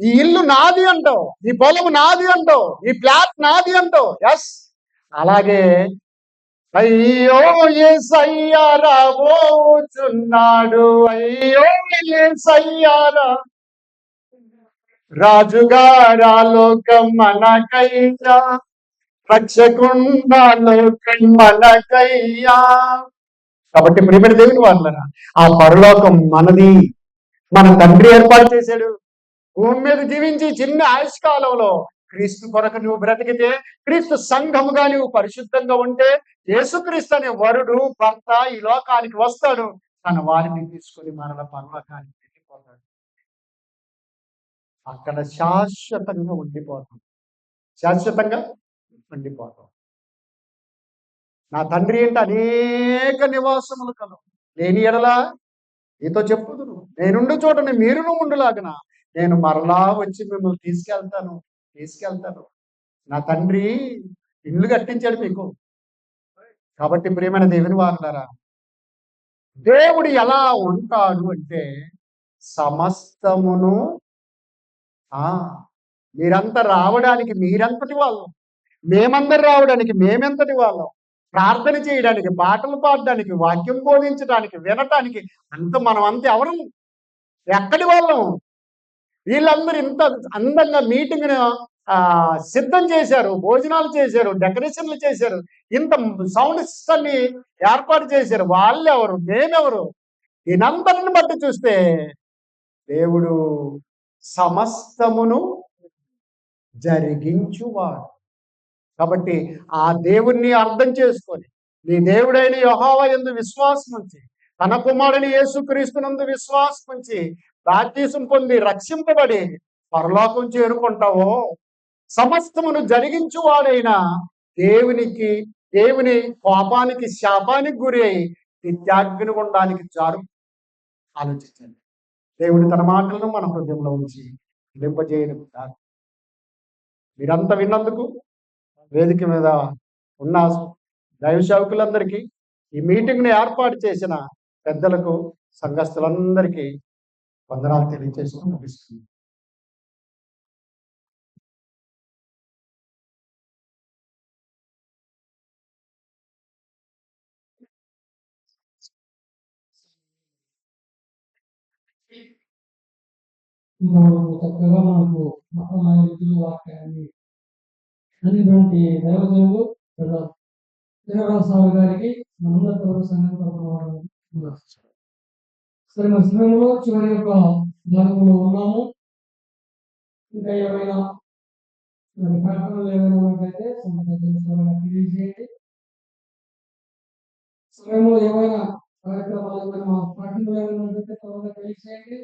ఈ ఇల్లు నాది అంటావు, ఈ పొలం నాది అంటావు, ఈ ఫ్లాట్ నాది అంటావు. ఎస్, అలాగే అయ్యో యేసయ్యా రాబోచున్నాడు, అయ్యో యేసయ్యా రాజుగారా లోకం మనకయ్యా, రక్షకుండా లోకం మనకయ్యా. కాబట్టి ప్రియమైన దేవుని వాళ్ళరా, ఆ పరలోకం మనది, మన తండ్రి ఏర్పాటు చేశాడు. భూమి మీద జీవించి చిన్న ఆయుష్కాలంలో క్రీస్తు కొరకు నువ్వు బ్రతికితే, క్రీస్తు సంఘముగా నువ్వు పరిశుద్ధంగా ఉంటే, యేసుక్రీస్తు అనే వరుడు భర్త ఈ లోకానికి వస్తాడు, తన వారిని తీసుకొని మరల పరలోకానికి వెళ్ళిపోతాడు. అక్కడ శాశ్వతంగా ఉండిపోతాం, శాశ్వతంగా ఉండిపోతాం. నా తండ్రి అంటే అనేక నివాసములు కలవు, లేని ఎడలా నీతో చెప్పుదును, నేనుండు చోటని మీరును ఉండులాగన నేను మరలా వచ్చి మిమ్మల్ని తీసుకెళ్తాను. నా తండ్రి ఇల్లు కట్టించాడు మీకు. కాబట్టి ప్రియమైన దేవుని వారులారా, దేవుడు ఎలా ఉంటాడు అంటే సమస్తమును ఆ మీరంతా రావడానికి మీరెంతటి వాళ్ళం, మేమందరం రావడానికి మేమెంతటి వాళ్ళం, ప్రార్థన చేయడానికి, పాటలు పాడడానికి, వాక్యం బోధించడానికి, వినటానికి మనం అంత ఎవరు, ఎక్కడి వాళ్ళం? వీళ్ళందరూ ఇంత అందంగా మీటింగ్ సిద్ధం చేశారు, భోజనాలు చేశారు, డెకరేషన్లు చేశారు, ఇంత సౌండ్ సిస్టమ్ని ఏర్పాటు చేశారు. వాళ్ళెవరు, మేమెవరు? దీనంతటిని బట్టి చూస్తే దేవుడు సమస్తమును జరిగించువాడు. కాబట్టి ఆ దేవుణ్ణి అర్థం చేసుకొని నీ దేవుడైన యెహోవా యందు విశ్వాసం ఉంచి, తన కుమారుని యేసుక్రీస్తునందు విశ్వాసం ఉంచి బాప్తిసం పొంది రక్షింపబడి పరలోకం చేరుకుంటావో, సమస్తమును జరిగించువాడైన దేవుని కోపానికి, శాపానికి గురి అయి నిత్యాగ్ని గుండానికి జారు. ఆలోచించండి. దేవుడు తన మాటలను మన హృదయంలో ఉంచి నింపజేయడం. మీరంతా విన్నందుకు వేదిక మీద ఉన్న దైవ సేవకులందరికీ, ఈ మీటింగ్ని ఏర్పాటు చేసిన పెద్దలకు, సంఘస్థులందరికీ వందనాలు తెలియజేస్తూ ముగిస్తుంది. చక్కగా మనకు మతమైన వాక్యాన్ని అనేటువంటి దైవజనులు శ్రీరామస్వామి గారికి మనందరూ సంఘం తరపున సరే, మన సమయంలో చివరి యొక్క భాగంలో ఉన్నాము. ఇంకా ఏమైనా కార్యక్రమాలు ఏమైనా ఉన్నట్లయితే తెలియజేయండి. సమయంలో ఏమైనా కార్యక్రమాలు ఏమైనా పాఠంలో ఏమైనా ఉన్నట్లయితే త్వరగా తెలియజేయండి.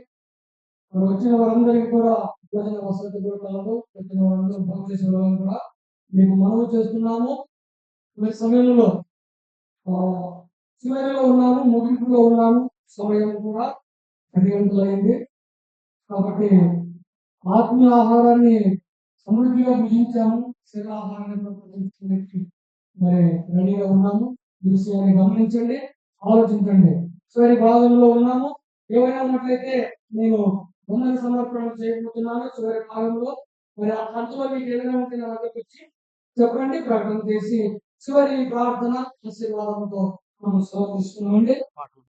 వచ్చిన వారందరికీ కూడా భోజన వసతి కూడా కలదు. వచ్చిన వారందరూ భోజనం చేసే వాళ్ళని కూడా మీకు మనవి చేస్తున్నాము. ఈ సమయంలో చివరిలో ఉన్నాము, ముగింపులో ఉన్నాము. సమయం కూడా 10 గంటలైంది. కాబట్టి ఆత్మీయ ఆహారాన్ని సమృద్ధిగా భుజించాము, శరీరాహారాన్ని భుజించడానికి మరి రెడీగా ఉన్నాము. ఈ విషయాన్ని గమనించండి, ఆలోచించండి. చివరి భాగంలో ఉన్నాము. ఏమైనా ఉన్నట్లయితే నేను వందన సమర్పణ చేయబోతున్నాను. చివరి భాగంలో మరి ఆ ఖర్చులో మీకు ఏదైనా ఉంటే నా దగ్గరకు వచ్చి చెప్పండి, ప్రకటన చేసి చివరి ప్రార్థన ఆశీర్వాదంతో మనం సమర్పిస్తున్నామండి.